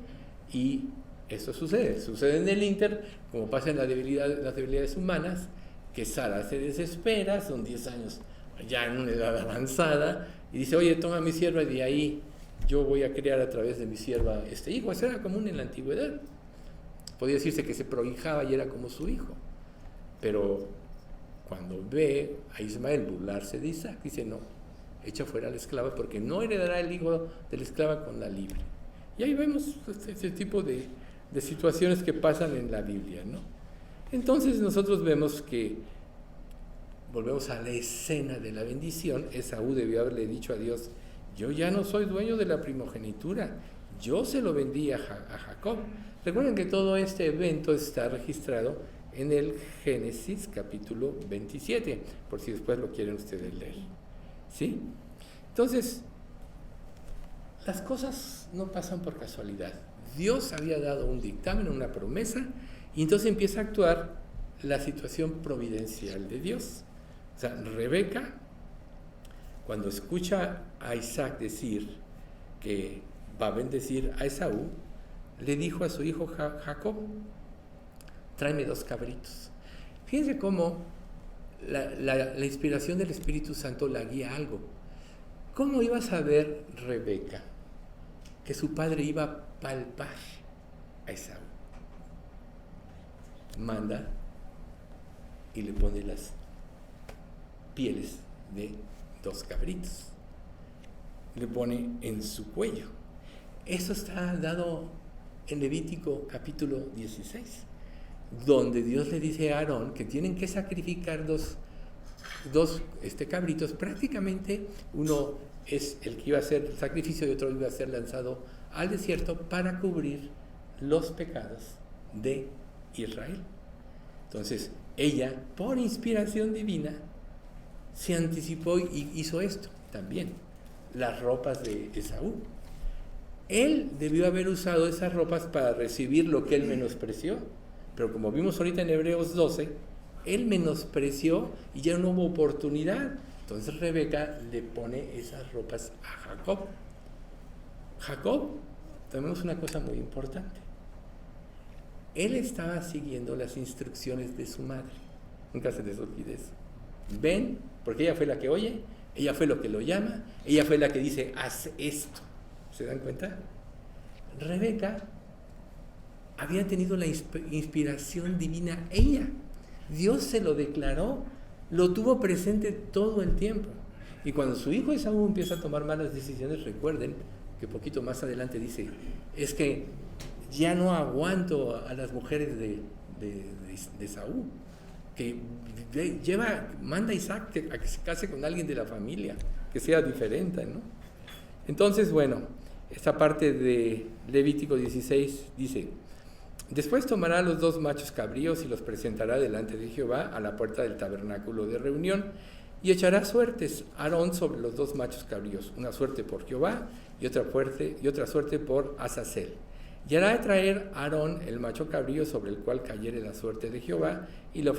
y eso sucede en el ínter, como pasa en las debilidades humanas, que Sara se desespera, son 10 años ya en una edad avanzada, y dice, oye, toma mi sierva, y de ahí yo voy a criar a través de mi sierva este hijo. Eso era común en la antigüedad. Podía decirse que se prohijaba y era como su hijo. Pero cuando ve a Ismael burlarse de Isaac, dice, no, echa fuera a la esclava, porque no heredará el hijo de la esclava con la libre. Y ahí vemos ese tipo de situaciones que pasan en la Biblia, ¿no? Entonces nosotros vemos que, volvemos a la escena de la bendición. Esaú debió haberle dicho a Dios, yo ya no soy dueño de la primogenitura, yo se lo vendí a Jacob. Recuerden que todo este evento está registrado en el Génesis capítulo 27, por si después lo quieren ustedes leer, ¿sí? Entonces, las cosas no pasan por casualidad. Dios había dado un dictamen, una promesa, y entonces empieza a actuar la situación providencial de Dios. O sea, Rebeca, cuando escucha a Isaac decir que va a bendecir a Esaú, le dijo a su hijo Jacob, tráeme 2 cabritos. Fíjense cómo la inspiración del Espíritu Santo la guía a algo. ¿Cómo iba a saber Rebeca que su padre iba a palpar a Esaú? Manda y le pone las pieles de 2 cabritos. Le pone en su cuello. Eso está dado en Levítico capítulo 16, donde Dios le dice a Aarón que tienen que sacrificar dos cabritos. Prácticamente uno es el que iba a hacer el sacrificio y otro iba a ser lanzado al desierto para cubrir los pecados de Israel. Entonces ella, por inspiración divina, se anticipó y hizo esto también, las ropas de Esaú. Él debió haber usado esas ropas para recibir lo que él menospreció, pero como vimos ahorita en Hebreos 12, él menospreció y ya no hubo oportunidad. Entonces Rebeca le pone esas ropas a Jacob. Jacob, tenemos una cosa muy importante. Él estaba siguiendo las instrucciones de su madre. Nunca se les olvide eso. Ven, porque ella fue la que oye, ella fue lo que lo llama, ella fue la que dice, haz esto. ¿Se dan cuenta? Rebeca había tenido la inspiración divina ella. Dios se lo declaró, lo tuvo presente todo el tiempo. Y cuando su hijo Esaú empieza a tomar malas decisiones, recuerden que poquito más adelante dice, es que ya no aguanto a las mujeres de Esaú, que manda a Isaac a que se case con alguien de la familia, que sea diferente, ¿no? Entonces, bueno, esta parte de Levítico 16 dice, después tomará los 2 machos cabríos y los presentará delante de Jehová a la puerta del tabernáculo de reunión, y echará suertes Aarón sobre los 2 machos cabríos, una suerte por Jehová y otra suerte por Azazel. Y hará traer Aarón el macho cabrío sobre el cual cayere la suerte de Jehová, y lo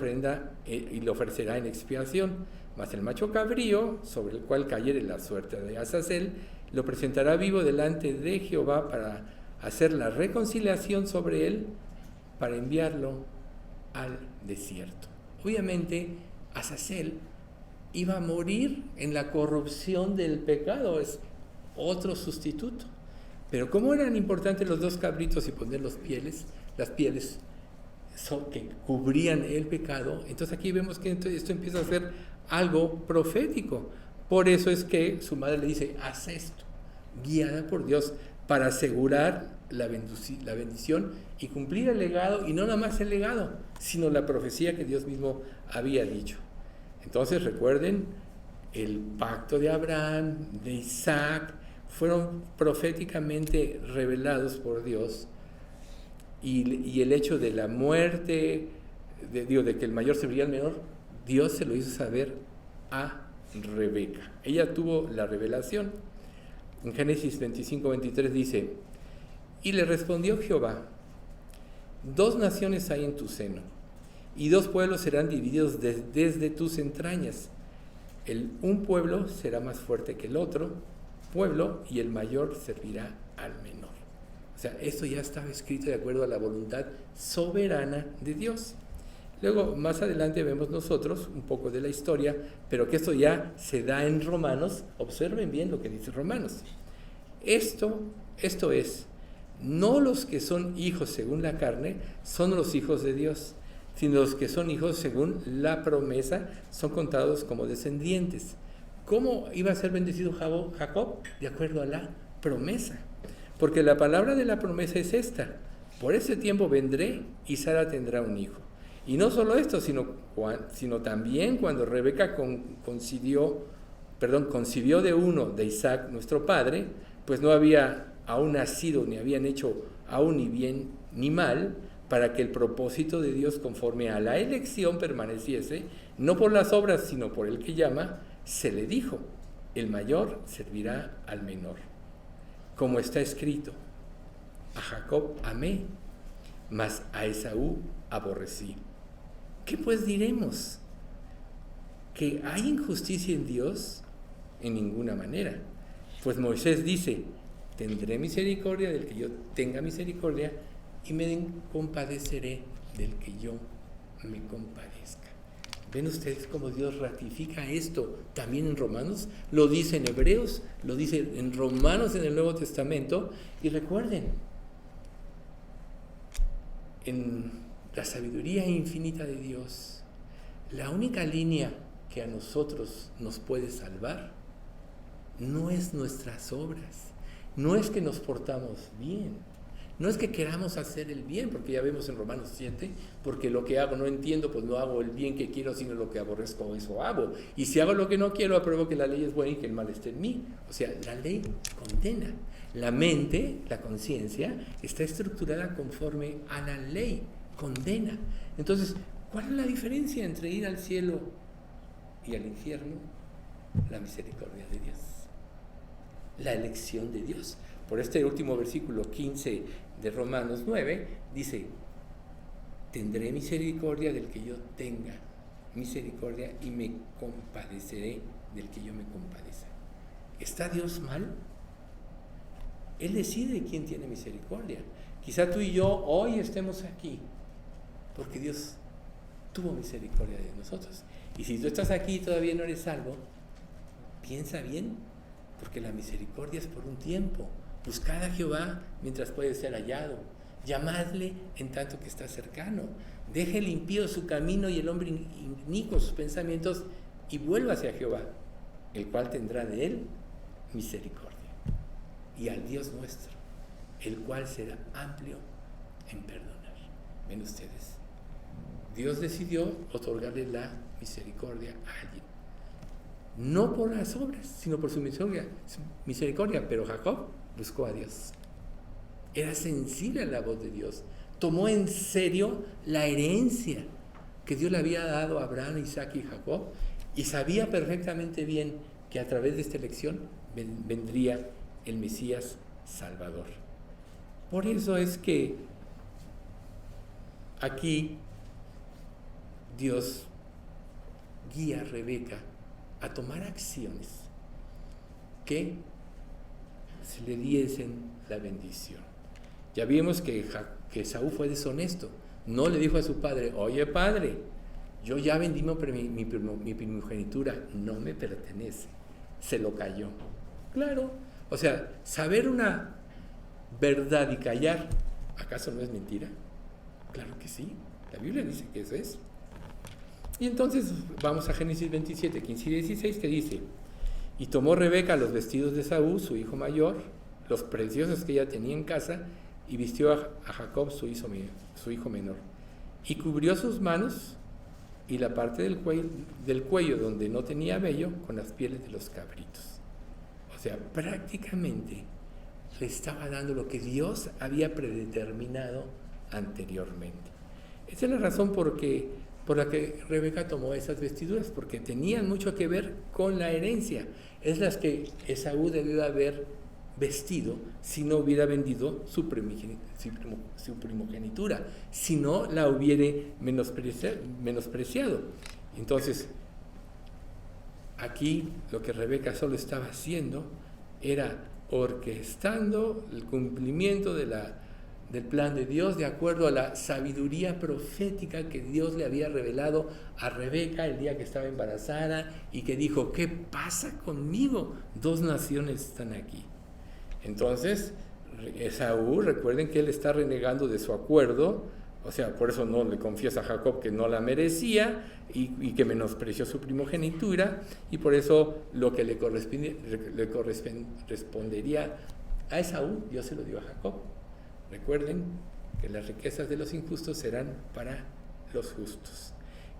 ofrecerá en expiación. Mas el macho cabrío sobre el cual cayere la suerte de Azazel, lo presentará vivo delante de Jehová para hacer la reconciliación sobre él, para enviarlo al desierto. Obviamente, Azazel iba a morir en la corrupción del pecado, es otro sustituto. Pero como eran importantes los 2 cabritos y poner las pieles que cubrían el pecado, entonces aquí vemos que esto empieza a ser algo profético. Por eso es que su madre le dice, haz esto, guiada por Dios, para asegurar la bendición y cumplir el legado, y no nada más el legado, sino la profecía que Dios mismo había dicho. Entonces recuerden, el pacto de Abraham, de Isaac, fueron proféticamente revelados por Dios, y el hecho de la muerte, de que el mayor serviría al menor, Dios se lo hizo saber a Rebeca. Ella tuvo la revelación. En Génesis 25:23 dice, y le respondió Jehová, 2 naciones hay en tu seno, y 2 pueblos serán divididos desde tus entrañas. Un pueblo será más fuerte que el otro pueblo, y el mayor servirá al menor. O sea, esto ya estaba escrito de acuerdo a la voluntad soberana de Dios. Luego, más adelante vemos nosotros un poco de la historia, pero que esto ya se da en Romanos. Observen bien lo que dice Romanos. Esto es, no los que son hijos según la carne son los hijos de Dios, sino los que son hijos según la promesa son contados como descendientes. ¿Cómo iba a ser bendecido Jacob? De acuerdo a la promesa. Porque la palabra de la promesa es esta: por ese tiempo vendré y Sara tendrá un hijo. Y no solo esto, sino también cuando Rebeca concibió de uno de Isaac, nuestro padre, pues no había aún nacido, ni habían hecho aún ni bien ni mal, para que el propósito de Dios conforme a la elección permaneciese, no por las obras, sino por el que llama. Se le dijo: el mayor servirá al menor. Como está escrito: a Jacob amé, mas a Esaú aborrecí. ¿Qué pues diremos? ¿Que hay injusticia en Dios? En ninguna manera. Pues Moisés dice: tendré misericordia del que yo tenga misericordia, y me compadeceré del que yo me compadezca. ¿Ven ustedes cómo Dios ratifica esto también en Romanos? Lo dice en Hebreos, lo dice en Romanos en el Nuevo Testamento. Y recuerden, en la sabiduría infinita de Dios, la única línea que a nosotros nos puede salvar no es nuestras obras, no es que nos portamos bien, no es que queramos hacer el bien, porque ya vemos en Romanos 7, porque lo que hago no entiendo, pues no hago el bien que quiero, sino lo que aborrezco, eso hago. Y si hago lo que no quiero, apruebo que la ley es buena y que el mal está en mí. O sea, la ley condena. La mente, la conciencia, está estructurada conforme a la ley, condena. Entonces, ¿cuál es la diferencia entre ir al cielo y al infierno? La misericordia de Dios, la elección de Dios. Por este último versículo 15 de Romanos 9, dice: tendré misericordia del que yo tenga misericordia, y me compadeceré del que yo me compadezca. ¿Está Dios mal? Él decide quién tiene misericordia. Quizá tú y yo hoy estemos aquí porque Dios tuvo misericordia de nosotros. Y si tú estás aquí y todavía no eres salvo, piensa bien, porque la misericordia es por un tiempo. Buscad a Jehová mientras puede ser hallado. Llamadle en tanto que está cercano. Deje el impío su camino y el hombre inicuo sus pensamientos, y vuelva hacia Jehová, el cual tendrá de él misericordia. Y al Dios nuestro, el cual será amplio en perdonar. ¿Ven ustedes? Dios decidió otorgarle la misericordia a alguien. No por las obras, sino por su misericordia. Pero Jacob buscó a Dios. Era sensible a la voz de Dios. Tomó en serio la herencia que Dios le había dado a Abraham, Isaac y Jacob, y sabía perfectamente bien que a través de esta elección vendría el Mesías Salvador. Por eso es que aquí Dios guía a Rebeca a tomar acciones que se le diesen la bendición. Ya vimos que Esaú fue deshonesto. No le dijo a su padre: oye padre, yo ya vendí mi primogenitura, no me pertenece. Se lo cayó. Claro, o sea, saber una verdad y callar, ¿acaso no es mentira? Claro que sí, la Biblia dice que eso es. Y entonces vamos a Génesis 27, 15 y 16, que dice: y tomó Rebeca los vestidos de Esaú, su hijo mayor, los preciosos que ella tenía en casa, y vistió a Jacob, su hijo menor, y cubrió sus manos y la parte del cuello donde no tenía vello con las pieles de los cabritos. O sea, prácticamente le estaba dando lo que Dios había predeterminado anteriormente. Esa es la razón por la que Rebeca tomó esas vestiduras, porque tenían mucho que ver con la herencia. Es las que Esaú debió haber vestido si no hubiera vendido su primogenitura, si no la hubiera menospreciado. Entonces, aquí lo que Rebeca solo estaba haciendo era orquestando el cumplimiento del plan de Dios de acuerdo a la sabiduría profética que Dios le había revelado a Rebeca el día que estaba embarazada y que dijo: ¿qué pasa conmigo? 2 naciones están aquí. Entonces, Esaú, recuerden que él está renegando de su acuerdo, o sea, por eso no le confiesa a Jacob que no la merecía y que menospreció su primogenitura, y por eso lo que le correspondería a Esaú, Dios se lo dio a Jacob. Recuerden que las riquezas de los injustos serán para los justos.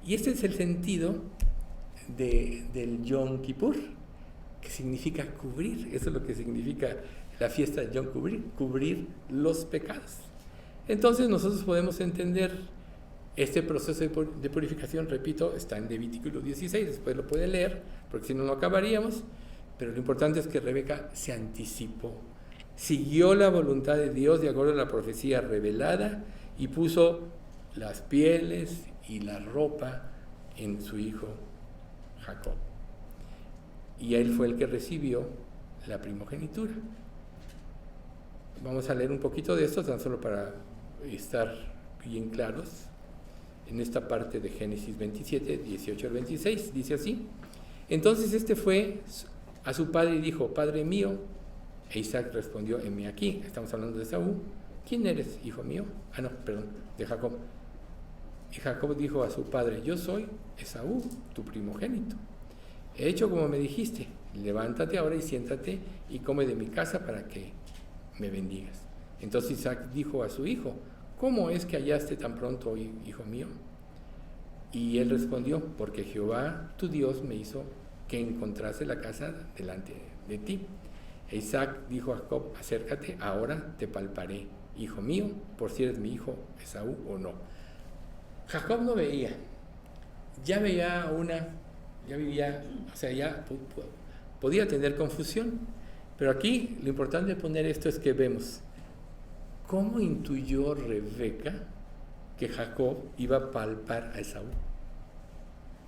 Y este es el sentido del Yom Kippur, que significa cubrir. Eso es lo que significa la fiesta de Yom Kippur, cubrir los pecados. Entonces nosotros podemos entender este proceso de purificación, repito, está en Levítico 16, después lo puede leer, porque si no, no acabaríamos, pero lo importante es que Rebeca se anticipó, siguió la voluntad de Dios de acuerdo a la profecía revelada y puso las pieles y la ropa en su hijo Jacob. Y él fue el que recibió la primogenitura. Vamos a leer un poquito de esto, tan solo para estar bien claros. En esta parte de Génesis 27, 18 al 26, dice así: entonces este fue a su padre y dijo: Padre mío. E Isaac respondió: heme aquí. Estamos hablando de Esaú. ¿Quién eres, hijo mío? De Jacob. Y Jacob dijo a su padre: yo soy Esaú, tu primogénito. He hecho como me dijiste, levántate ahora y siéntate y come de mi casa para que me bendigas. Entonces Isaac dijo a su hijo: ¿cómo es que hallaste tan pronto, hijo mío? Y él respondió: porque Jehová tu Dios me hizo que encontrase la casa delante de ti. E Isaac dijo a Jacob: acércate, ahora te palparé, hijo mío, por si eres mi hijo Esaú o no. Jacob no veía, ya vivía, o sea, ya podía tener confusión, pero aquí lo importante de poner esto es que vemos cómo intuyó Rebeca que Jacob iba a palpar a Esaú,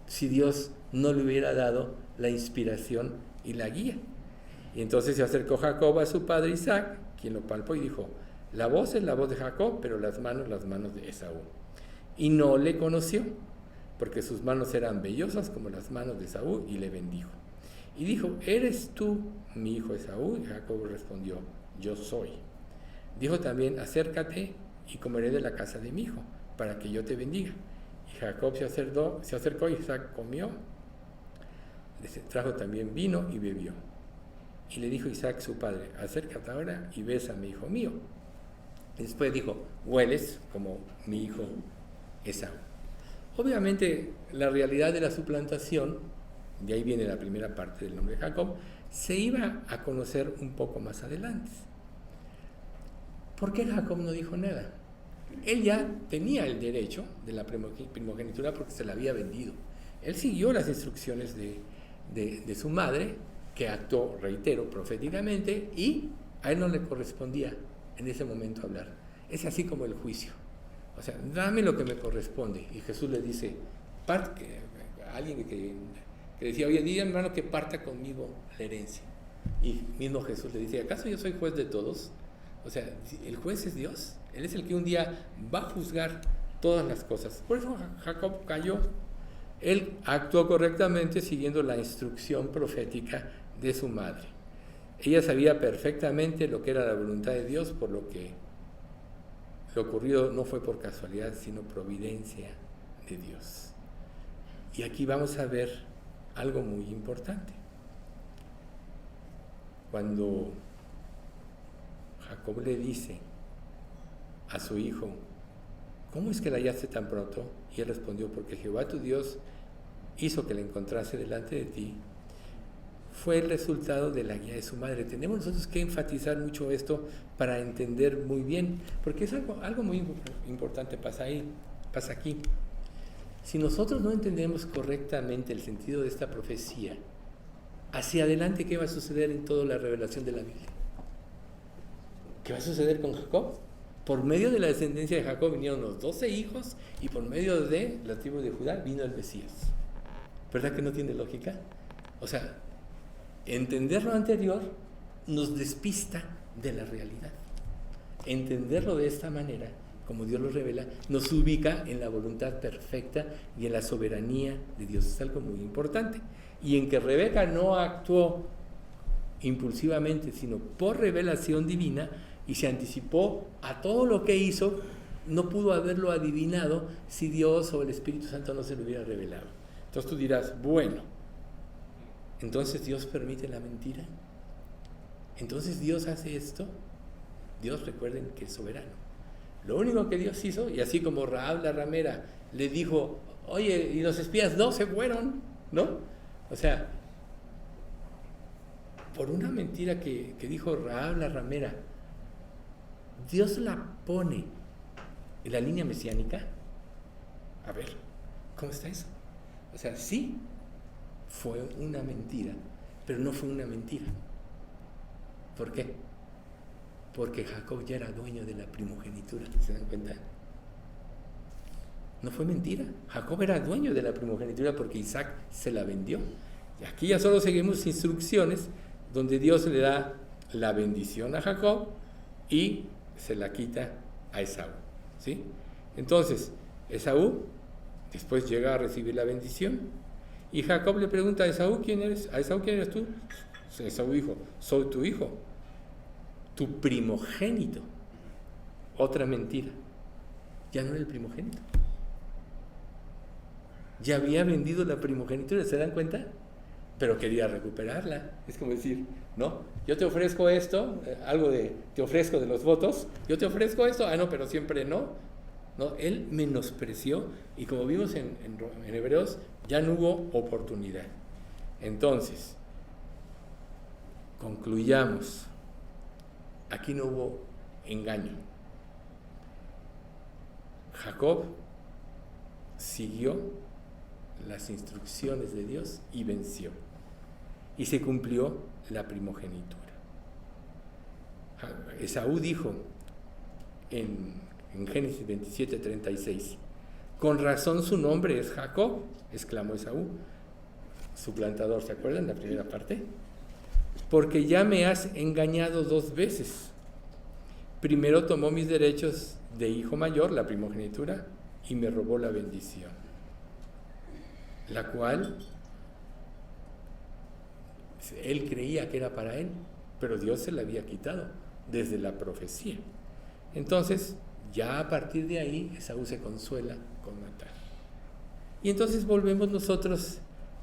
si Dios no le hubiera dado la inspiración y la guía. Y entonces se acercó Jacob a su padre Isaac, quien lo palpó y dijo: la voz es la voz de Jacob, pero las manos de Esaú. Y no le conoció, porque sus manos eran vellosas como las manos de Esaú, y le bendijo. Y dijo: ¿eres tú mi hijo Esaú? Y Jacob respondió: yo soy. Dijo también: acércate y comeré de la casa de mi hijo, para que yo te bendiga. Y Jacob se acercó y Isaac comió, trajo también vino y bebió. Y le dijo Isaac su padre: acércate ahora y bésame, hijo mío. Y después dijo: hueles como mi hijo Esaú. Obviamente la realidad de la suplantación, de ahí viene la primera parte del nombre de Jacob, se iba a conocer un poco más adelante. ¿Por qué Jacob no dijo nada? Él ya tenía el derecho de la primogenitura porque se la había vendido. Él siguió las instrucciones de su madre, que actuó, reitero, proféticamente, y a él no le correspondía en ese momento hablar. Es así como el juicio. O sea, dame lo que me corresponde. Y Jesús le dice, alguien que decía: oye, dile hermano que parta conmigo la herencia. Y mismo Jesús le dice: ¿acaso yo soy juez de todos? O sea, el juez es Dios. Él es el que un día va a juzgar todas las cosas. Por eso Jacob cayó. Él actuó correctamente siguiendo la instrucción profética de su madre. Ella sabía perfectamente lo que era la voluntad de Dios, por lo que lo ocurrido no fue por casualidad, sino providencia de Dios. Y aquí vamos a ver algo muy importante. Cuando Jacob le dice a su hijo: ¿cómo es que la hallaste tan pronto? Y él respondió: porque Jehová tu Dios hizo que la encontrase delante de ti. Fue el resultado de la guía de su madre. Tenemos nosotros que enfatizar mucho esto para entender muy bien, porque es algo muy importante pasa aquí. Si nosotros no entendemos correctamente el sentido de esta profecía, hacia adelante, ¿qué va a suceder en toda la revelación de la Biblia? ¿qué va a suceder con Jacob? Por medio de la descendencia de Jacob vinieron los 12 hijos y por medio de la tribu de Judá vino el Mesías. ¿Verdad que no tiene lógica? O sea, entender lo anterior nos despista de la realidad. Entenderlo de esta manera, como Dios lo revela, nos ubica en la voluntad perfecta y en la soberanía de Dios. Es algo muy importante. Y en que Rebeca no actuó impulsivamente, sino por revelación divina, y se anticipó a todo lo que hizo, no pudo haberlo adivinado si Dios o el Espíritu Santo no se lo hubiera revelado. Entonces tú dirás, bueno, entonces Dios permite la mentira. Entonces Dios hace esto. Dios, recuerden que es soberano. Lo único que Dios hizo, y así como Rahab la ramera le dijo, oye, y los espías no se fueron, ¿no? O sea, por una mentira que dijo Rahab la ramera, Dios la pone en la línea mesiánica. A ver, ¿cómo está eso? O sea, sí, fue una mentira, pero no fue una mentira. ¿Por qué? Porque Jacob ya era dueño de la primogenitura, ¿se dan cuenta? No fue mentira, Jacob era dueño de la primogenitura porque Isaac se la vendió. Y aquí ya solo seguimos instrucciones donde Dios le da la bendición a Jacob y se la quita a Esaú, ¿sí? Entonces, Esaú después llega a recibir la bendición y Jacob le pregunta a Esaú, ¿quién eres? ¿A Esaú quién eres tú? Esaú dijo, soy tu hijo, tu primogénito. Otra mentira, ya no era el primogénito, ya había vendido la primogenitura, ¿se dan cuenta? Pero quería recuperarla. Es como decir, no, yo te ofrezco esto, algo de, te ofrezco de los votos, yo te ofrezco esto, no, pero siempre no. No, él menospreció y como vimos en Hebreos, ya no hubo oportunidad. Entonces, concluyamos, aquí no hubo engaño. Jacob siguió las instrucciones de Dios y venció. Y se cumplió la primogenitura. Esaú dijo en Génesis 27:36, con razón su nombre es Jacob, exclamó Esaú, su plantador, ¿se acuerdan la primera parte? Porque ya me has engañado 2 veces. Primero tomó mis derechos de hijo mayor, la primogenitura, y me robó la bendición, la cual él creía que era para él, pero Dios se la había quitado desde la profecía. Entonces, ya a partir de ahí, Esaú se consuela con matar. Y entonces volvemos nosotros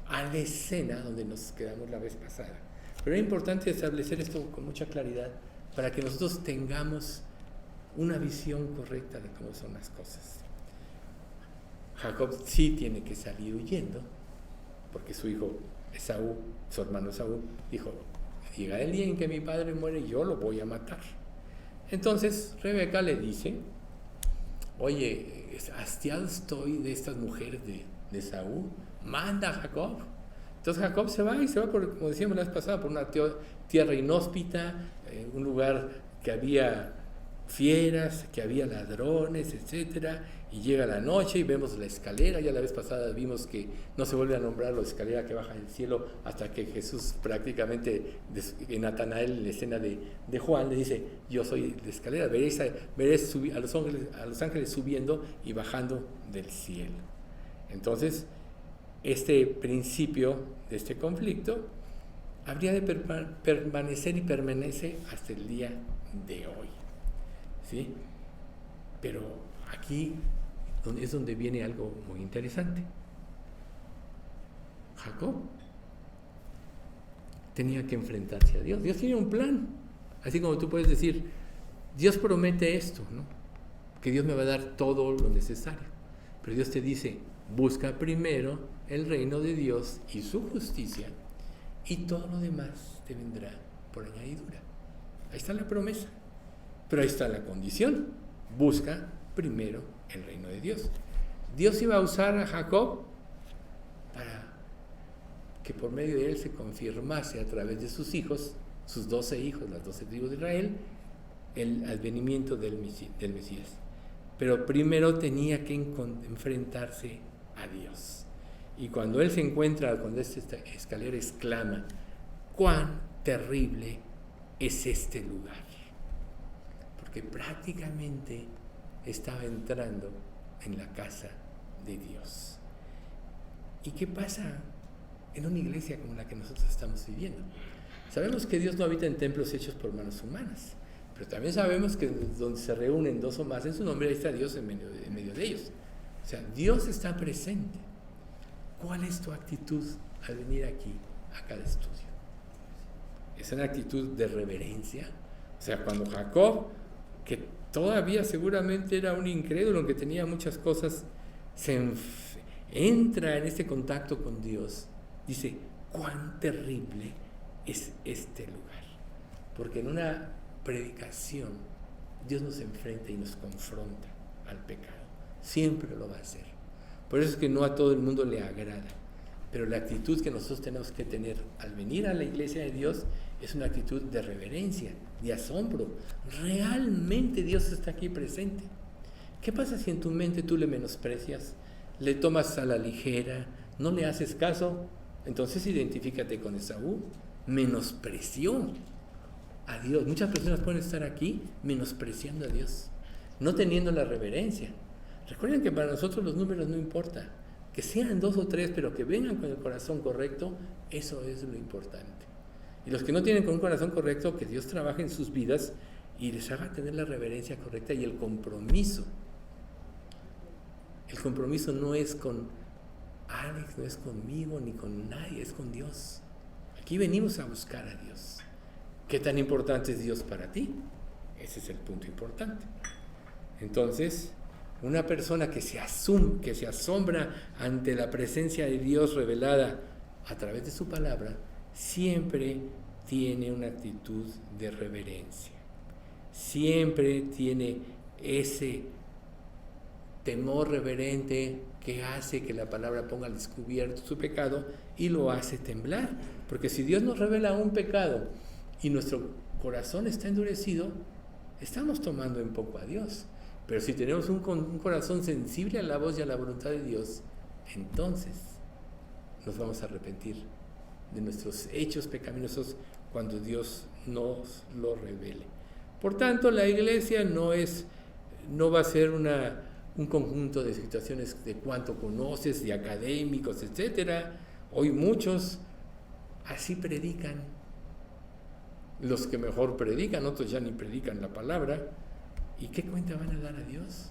a la escena donde nos quedamos la vez pasada. Pero es importante establecer esto con mucha claridad para que nosotros tengamos una visión correcta de cómo son las cosas. Jacob sí tiene que salir huyendo, porque su hijo Esaú, su hermano Esaú, dijo, llega el día en que mi padre muere, yo lo voy a matar. Entonces Rebeca le dice, oye, hastiado estoy de estas mujeres de Esaú, manda a Jacob. Entonces Jacob se va por, como decíamos la vez pasada, por una tierra inhóspita, un lugar que había fieras, que había ladrones, etcétera, y llega la noche y vemos la escalera. Ya la vez pasada vimos que no se vuelve a nombrar la escalera que baja del cielo hasta que Jesús prácticamente, en Natanael, en la escena de Juan, le dice, yo soy la escalera, veréis a los ángeles subiendo y bajando del cielo. Entonces, este principio de este conflicto habría de permanecer y permanece hasta el día de hoy, ¿sí? Pero aquí es donde viene algo muy interesante. Jacob tenía que enfrentarse a Dios. Dios tiene un plan. Así como tú puedes decir, Dios promete esto, ¿no? Que Dios me va a dar todo lo necesario. Pero Dios te dice, busca primero el reino de Dios y su justicia, y todo lo demás te vendrá por añadidura. Ahí está la promesa. Pero ahí está la condición. Busca primero el reino de Dios. Dios iba a usar a Jacob para que por medio de él se confirmase a través de sus hijos, sus 12 hijos, las 12 tribus de Israel, el advenimiento del Mesías. Pero primero tenía que enfrentarse a Dios. Y cuando él se encuentra con esta escalera, exclama: ¡cuán terrible es este lugar! Porque prácticamente estaba entrando en la casa de Dios. ¿Y qué pasa en una iglesia como la que nosotros estamos viviendo? Sabemos que Dios no habita en templos hechos por manos humanas, pero también sabemos que donde se reúnen dos o más en su nombre, ahí está Dios en medio de ellos. O sea, Dios está presente. ¿Cuál es tu actitud al venir aquí a cada estudio? ¿Es una actitud de reverencia? O sea, cuando Jacob, que todavía seguramente era un incrédulo, aunque tenía muchas cosas, entra en este contacto con Dios, dice: cuán terrible es este lugar. Porque en una predicación Dios nos enfrenta y nos confronta al pecado. Siempre lo va a hacer. Por eso es que no a todo el mundo le agrada. Pero la actitud que nosotros tenemos que tener al venir a la iglesia de Dios es una actitud de reverencia, de asombro. Realmente Dios está aquí presente. ¿Qué pasa si en tu mente tú le menosprecias, le tomas a la ligera, no le haces caso? Entonces identifícate con Esaú. Menospreció a Dios. Muchas personas pueden estar aquí menospreciando a Dios, no teniendo la reverencia. Recuerden que para nosotros los números no importa. Que sean 2 o 3, pero que vengan con el corazón correcto, eso es lo importante. Y los que no tienen con un corazón correcto, que Dios trabaje en sus vidas y les haga tener la reverencia correcta y el compromiso. El compromiso no es con Alex, no es conmigo, ni con nadie, es con Dios. Aquí venimos a buscar a Dios. ¿Qué tan importante es Dios para ti? Ese es el punto importante. Entonces, una persona que se asombra ante la presencia de Dios revelada a través de su palabra, siempre tiene una actitud de reverencia. Siempre tiene ese temor reverente que hace que la palabra ponga al descubierto su pecado y lo hace temblar. Porque si Dios nos revela un pecado y nuestro corazón está endurecido, estamos tomando en poco a Dios. Pero si tenemos un corazón sensible a la voz y a la voluntad de Dios, entonces nos vamos a arrepentir de nuestros hechos pecaminosos cuando Dios nos lo revele. Por tanto, la iglesia no va a ser un conjunto de situaciones de cuánto conoces, de académicos, etc. Hoy muchos así predican. Los que mejor predican, otros ya ni predican la palabra. ¿Y qué cuenta van a dar a Dios?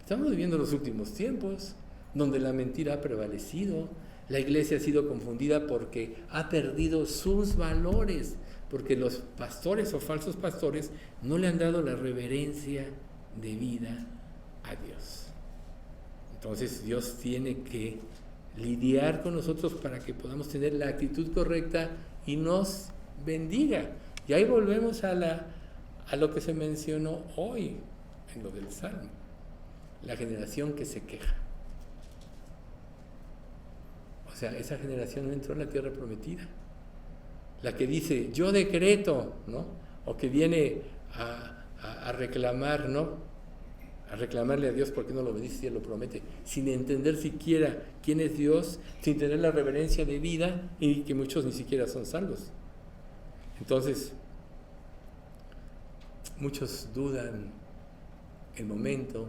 Estamos viviendo los últimos tiempos, donde la mentira ha prevalecido, la iglesia ha sido confundida porque ha perdido sus valores, porque los pastores o falsos pastores no le han dado la reverencia debida a Dios. Entonces Dios tiene que lidiar con nosotros para que podamos tener la actitud correcta y nos bendiga. Y ahí volvemos a lo que se mencionó hoy en lo del Salmo, la generación que se queja. O sea, esa generación no entró en la tierra prometida. La que dice, yo decreto, ¿no? O que viene a reclamar, ¿no? A reclamarle a Dios por qué no lo bendice si Él lo promete, sin entender siquiera quién es Dios, sin tener la reverencia de vida y que muchos ni siquiera son salvos. Entonces, muchos dudan el momento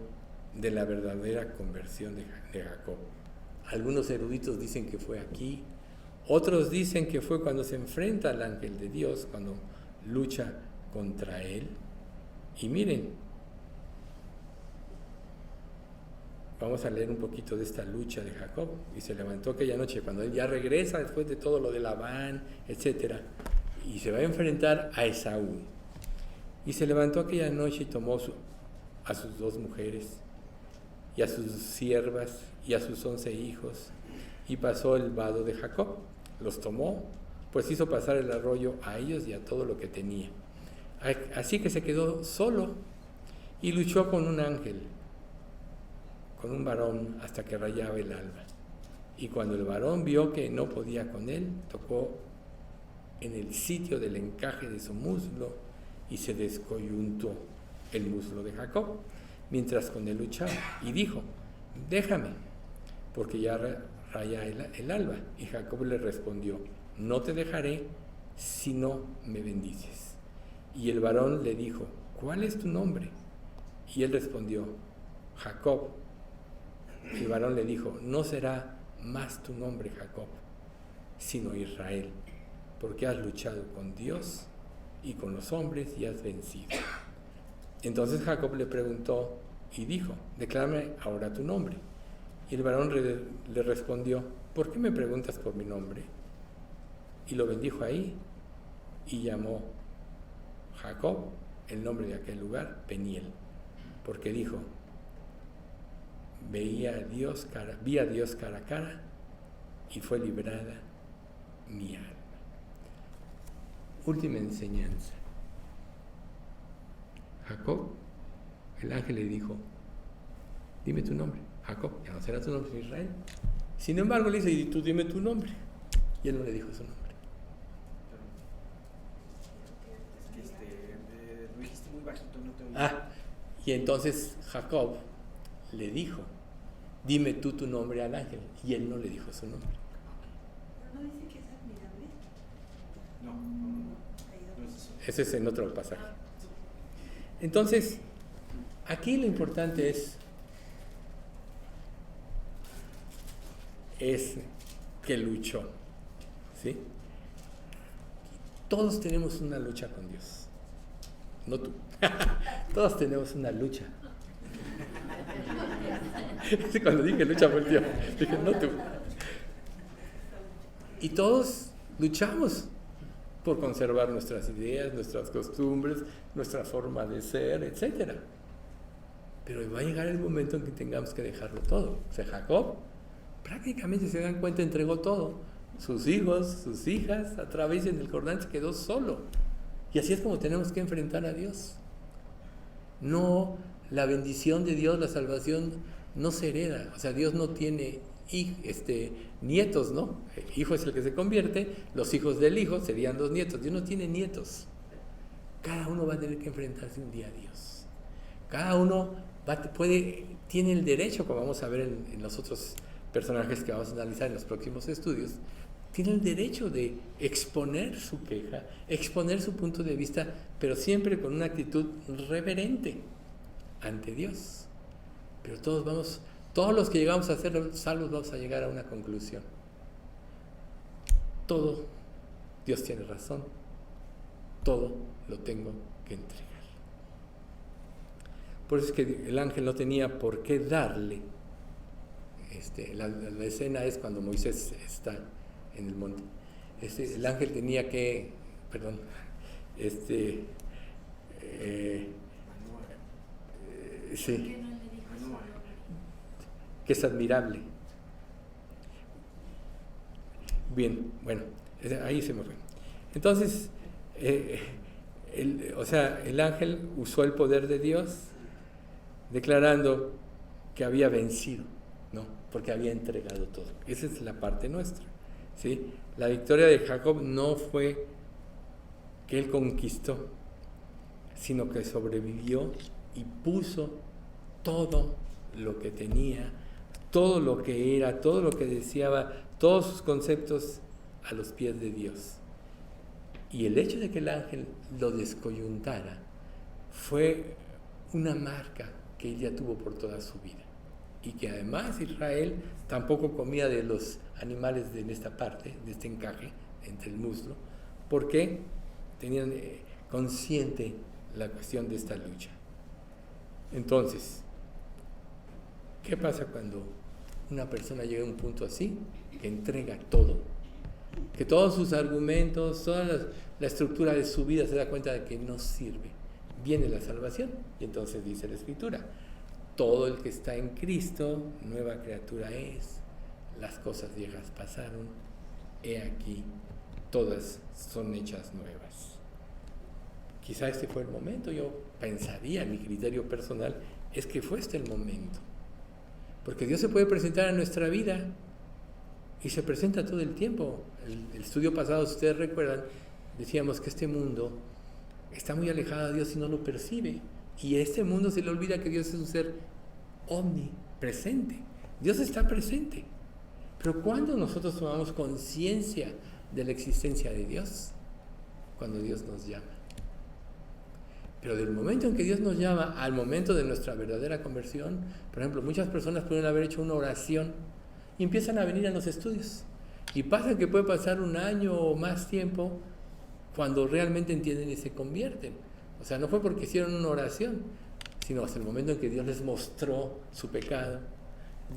de la verdadera conversión de Jacob. Algunos eruditos dicen que fue aquí, otros dicen que fue cuando se enfrenta al ángel de Dios, cuando lucha contra él. Y miren, vamos a leer un poquito de esta lucha de Jacob. Y se levantó aquella noche, cuando él ya regresa después de todo lo de Labán, etc., y se va a enfrentar a Esaú. Y se levantó aquella noche y tomó a sus 2 mujeres, y a sus siervas, y a sus 11 hijos, y pasó el vado de Jacob. Los tomó, pues hizo pasar el arroyo a ellos y a todo lo que tenía. Así que se quedó solo, y luchó con un ángel, con un varón, hasta que rayaba el alba. Y cuando el varón vio que no podía con él, tocó en el sitio del encaje de su muslo, y se descoyuntó el muslo de Jacob, mientras con él luchaba, y dijo: déjame, porque ya raya el alba. Y Jacob le respondió: no te dejaré si no me bendices. Y el varón le dijo: ¿cuál es tu nombre? Y él respondió: Jacob. El varón le dijo: no será más tu nombre Jacob, sino Israel, porque has luchado con Dios y con los hombres y has vencido. Entonces Jacob le preguntó y dijo: declárame ahora tu nombre. Y el varón le respondió: ¿por qué me preguntas por mi nombre? Y lo bendijo ahí, y llamó Jacob el nombre de aquel lugar Peniel, porque dijo: vi a Dios cara a cara, y fue librada mi alma. Última enseñanza. Jacob, el ángel le dijo: dime tu nombre. Jacob, ya no será tu nombre Israel. Sin embargo le dice: y tú dime tu nombre. Y él no le dijo su nombre. Lo dijiste muy bajito, no te oí. Y entonces Jacob le dijo: dime tú tu nombre al ángel. Y él no le dijo su nombre. ¿No dice que es admirable? No es eso. Ese es en otro pasaje. Entonces, aquí lo importante es que luchó, ¿sí? Todos tenemos una lucha con Dios, no tú. Todos tenemos una lucha. Cuando dije lucha fue el tío, dije no tú. Y todos luchamos por conservar nuestras ideas, nuestras costumbres, nuestra forma de ser, etc. Pero va a llegar el momento en que tengamos que dejarlo todo. O sea, Jacob prácticamente, se dan cuenta, entregó todo. Sus hijos, sus hijas, a través del Jordán se quedó solo. Y así es como tenemos que enfrentar a Dios. No, la bendición de Dios, la salvación, no se hereda. O sea, Dios no tiene nietos, ¿no? Hijo es el que se convierte, los hijos del hijo serían los nietos. Dios no tiene nietos. Cada uno va a tener que enfrentarse un día a Dios. Cada uno tiene el derecho, como vamos a ver en los otros personajes que vamos a analizar en los próximos estudios, tiene el derecho de exponer su queja, exponer su punto de vista, pero siempre con una actitud reverente ante Dios. Pero todos los que llegamos a ser salvos vamos a llegar a una conclusión. Todo, Dios tiene razón, todo lo tengo que entregar. Por eso es que el ángel no tenía por qué darle. La escena es cuando Moisés está en el monte. El ángel tenía que, sí, que es admirable. Bien, bueno, ahí se me fue. Entonces, el ángel usó el poder de Dios declarando que había vencido, ¿no? Porque había entregado todo. Esa es la parte nuestra, ¿sí? La victoria de Jacob no fue que él conquistó, sino que sobrevivió y puso todo lo que tenía, todo lo que era, todo lo que deseaba, todos sus conceptos a los pies de Dios. Y el hecho de que el ángel lo descoyuntara fue una marca que él ya tuvo por toda su vida. Y que además Israel tampoco comía de los animales en esta parte, de este encaje entre el muslo, porque tenían consciente la cuestión de esta lucha. Entonces, ¿qué pasa cuando una persona llega a un punto así, que entrega todo, que todos sus argumentos, toda la estructura de su vida se da cuenta de que no sirve? Viene la salvación y entonces dice la Escritura: todo el que está en Cristo, nueva criatura es, las cosas viejas pasaron, he aquí, todas son hechas nuevas. Quizá este fue el momento, yo pensaría, mi criterio personal, es que fue este el momento. Porque Dios se puede presentar a nuestra vida y se presenta todo el tiempo. El estudio pasado, si ustedes recuerdan, decíamos que este mundo está muy alejado de Dios y no lo percibe. Y a este mundo se le olvida que Dios es un ser omnipresente. Dios está presente. Pero ¿cuándo nosotros tomamos conciencia de la existencia de Dios? Cuando Dios nos llama. Pero del momento en que Dios nos llama al momento de nuestra verdadera conversión, por ejemplo, muchas personas pueden haber hecho una oración y empiezan a venir a los estudios. Y pasa que puede pasar un año o más tiempo cuando realmente entienden y se convierten. O sea, no fue porque hicieron una oración, sino hasta el momento en que Dios les mostró su pecado,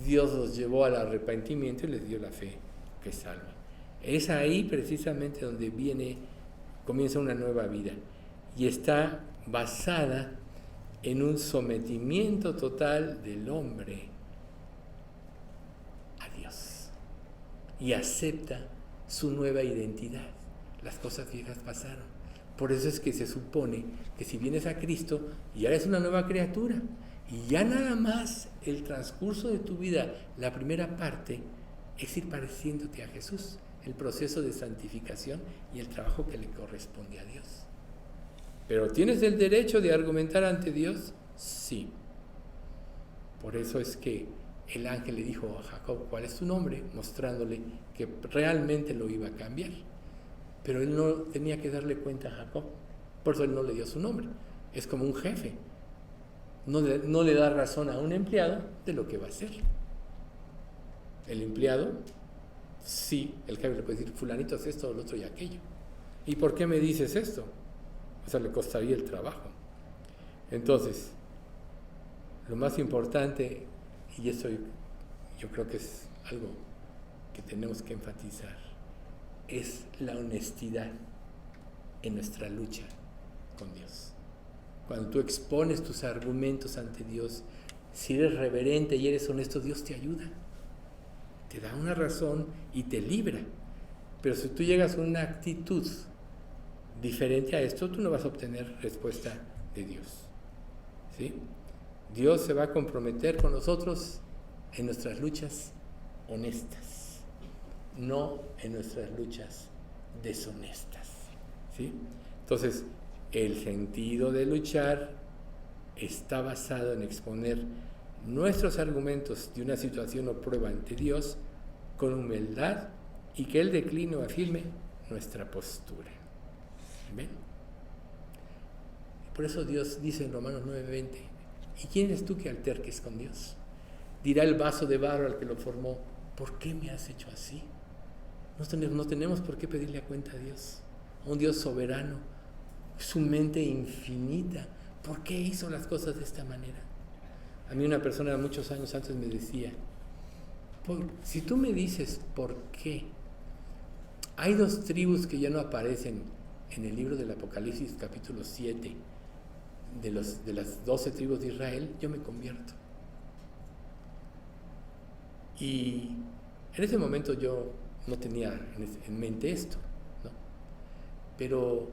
Dios los llevó al arrepentimiento y les dio la fe que salva. Es ahí precisamente donde comienza una nueva vida y está basada en un sometimiento total del hombre a Dios y acepta su nueva identidad. Las cosas viejas pasaron. Por eso es que se supone que si vienes a Cristo ya eres una nueva criatura y ya nada más el transcurso de tu vida, la primera parte, es ir pareciéndote a Jesús, el proceso de santificación y el trabajo que le corresponde a Dios. ¿Pero tienes el derecho de argumentar ante Dios? Sí. Por eso es que el ángel le dijo a Jacob, ¿cuál es tu nombre? Mostrándole que realmente lo iba a cambiar. Pero él no tenía que darle cuenta a Jacob. Por eso él no le dio su nombre. Es como un jefe. No le da razón a un empleado de lo que va a hacer. El empleado, sí, el jefe le puede decir, fulanito es esto, lo otro y aquello. ¿Y por qué me dices esto? O sea, le costaría el trabajo. Entonces, lo más importante, y eso yo creo que es algo que tenemos que enfatizar, es la honestidad en nuestra lucha con Dios. Cuando tú expones tus argumentos ante Dios, si eres reverente y eres honesto, Dios te ayuda, te da una razón y te libra. Pero si tú llegas con una actitud diferente a esto, tú no vas a obtener respuesta de Dios. ¿Sí? Dios se va a comprometer con nosotros en nuestras luchas honestas, no en nuestras luchas deshonestas. ¿Sí? Entonces, el sentido de luchar está basado en exponer nuestros argumentos de una situación o prueba ante Dios con humildad y que Él decline o afirme nuestra postura. ¿Ven? Por eso Dios dice en Romanos 9:20, ¿y quién eres tú que alterques con Dios? Dirá el vaso de barro al que lo formó, ¿por qué me has hecho así? No tenemos por qué pedirle a cuenta a Dios, a un Dios soberano, su mente infinita. ¿Por qué hizo las cosas de esta manera? A mí una persona muchos años antes me decía, si tú me dices por qué, hay 2 tribus que ya no aparecen en el libro del Apocalipsis capítulo 7, de las 12 tribus de Israel, yo me convierto. Y en ese momento yo no tenía en mente esto, ¿no? Pero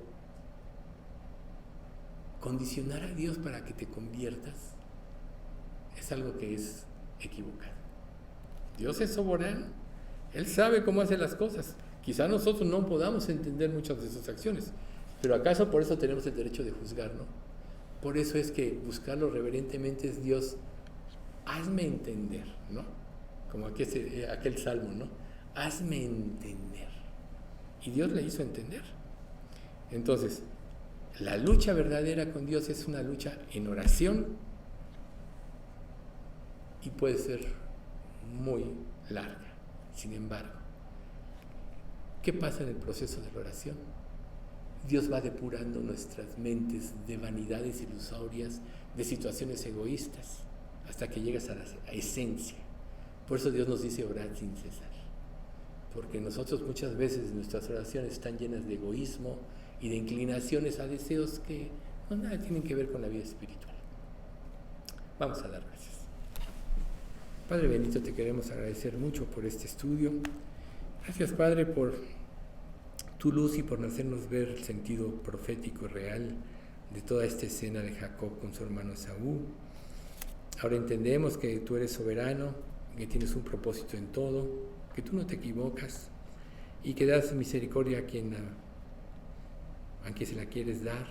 condicionar a Dios para que te conviertas es algo que es equivocado. Dios es soberano, Él sabe cómo hace las cosas. Quizá nosotros no podamos entender muchas de sus acciones, pero ¿acaso por eso tenemos el derecho de juzgar, no? Por eso es que buscarlo reverentemente es Dios, hazme entender, ¿no? Como aquel salmo, ¿no? Hazme entender. Y Dios le hizo entender. Entonces, la lucha verdadera con Dios es una lucha en oración y puede ser muy larga. Sin embargo, ¿qué pasa en el proceso de la oración? Dios va depurando nuestras mentes de vanidades ilusorias, de situaciones egoístas, hasta que llegas a la esencia. Por eso Dios nos dice orar sin cesar. Porque nosotros muchas veces nuestras oraciones están llenas de egoísmo y de inclinaciones a deseos que no nada tienen que ver con la vida espiritual. Vamos a dar gracias. Padre bendito, te queremos agradecer mucho por este estudio. Gracias, Padre, por tu luz y por hacernos ver el sentido profético real de toda esta escena de Jacob con su hermano Esaú. Ahora entendemos que tú eres soberano, que tienes un propósito en todo, que tú no te equivocas y que das misericordia a quien se la quieres dar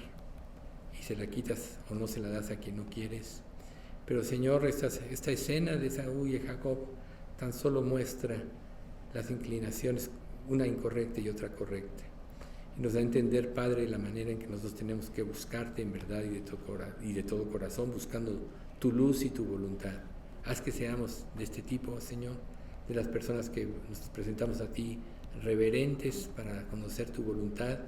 se la quitas o no se la das a quien no quieres. Pero Señor, esta escena de Esaú y Jacob tan solo muestra las inclinaciones, una incorrecta y otra correcta. Y nos da a entender, Padre, la manera en que nosotros tenemos que buscarte en verdad y de todo corazón, buscando tu luz y tu voluntad. Haz que seamos de este tipo, Señor, de las personas que nos presentamos a ti, reverentes para conocer tu voluntad,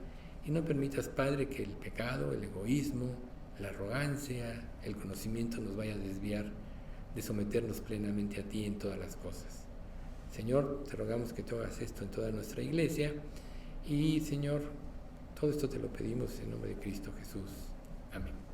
y no permitas, Padre, que el pecado, el egoísmo, la arrogancia, el conocimiento nos vaya a desviar de someternos plenamente a ti en todas las cosas. Señor, te rogamos que tú hagas esto en toda nuestra iglesia, y Señor, todo esto te lo pedimos en nombre de Cristo Jesús. Amén.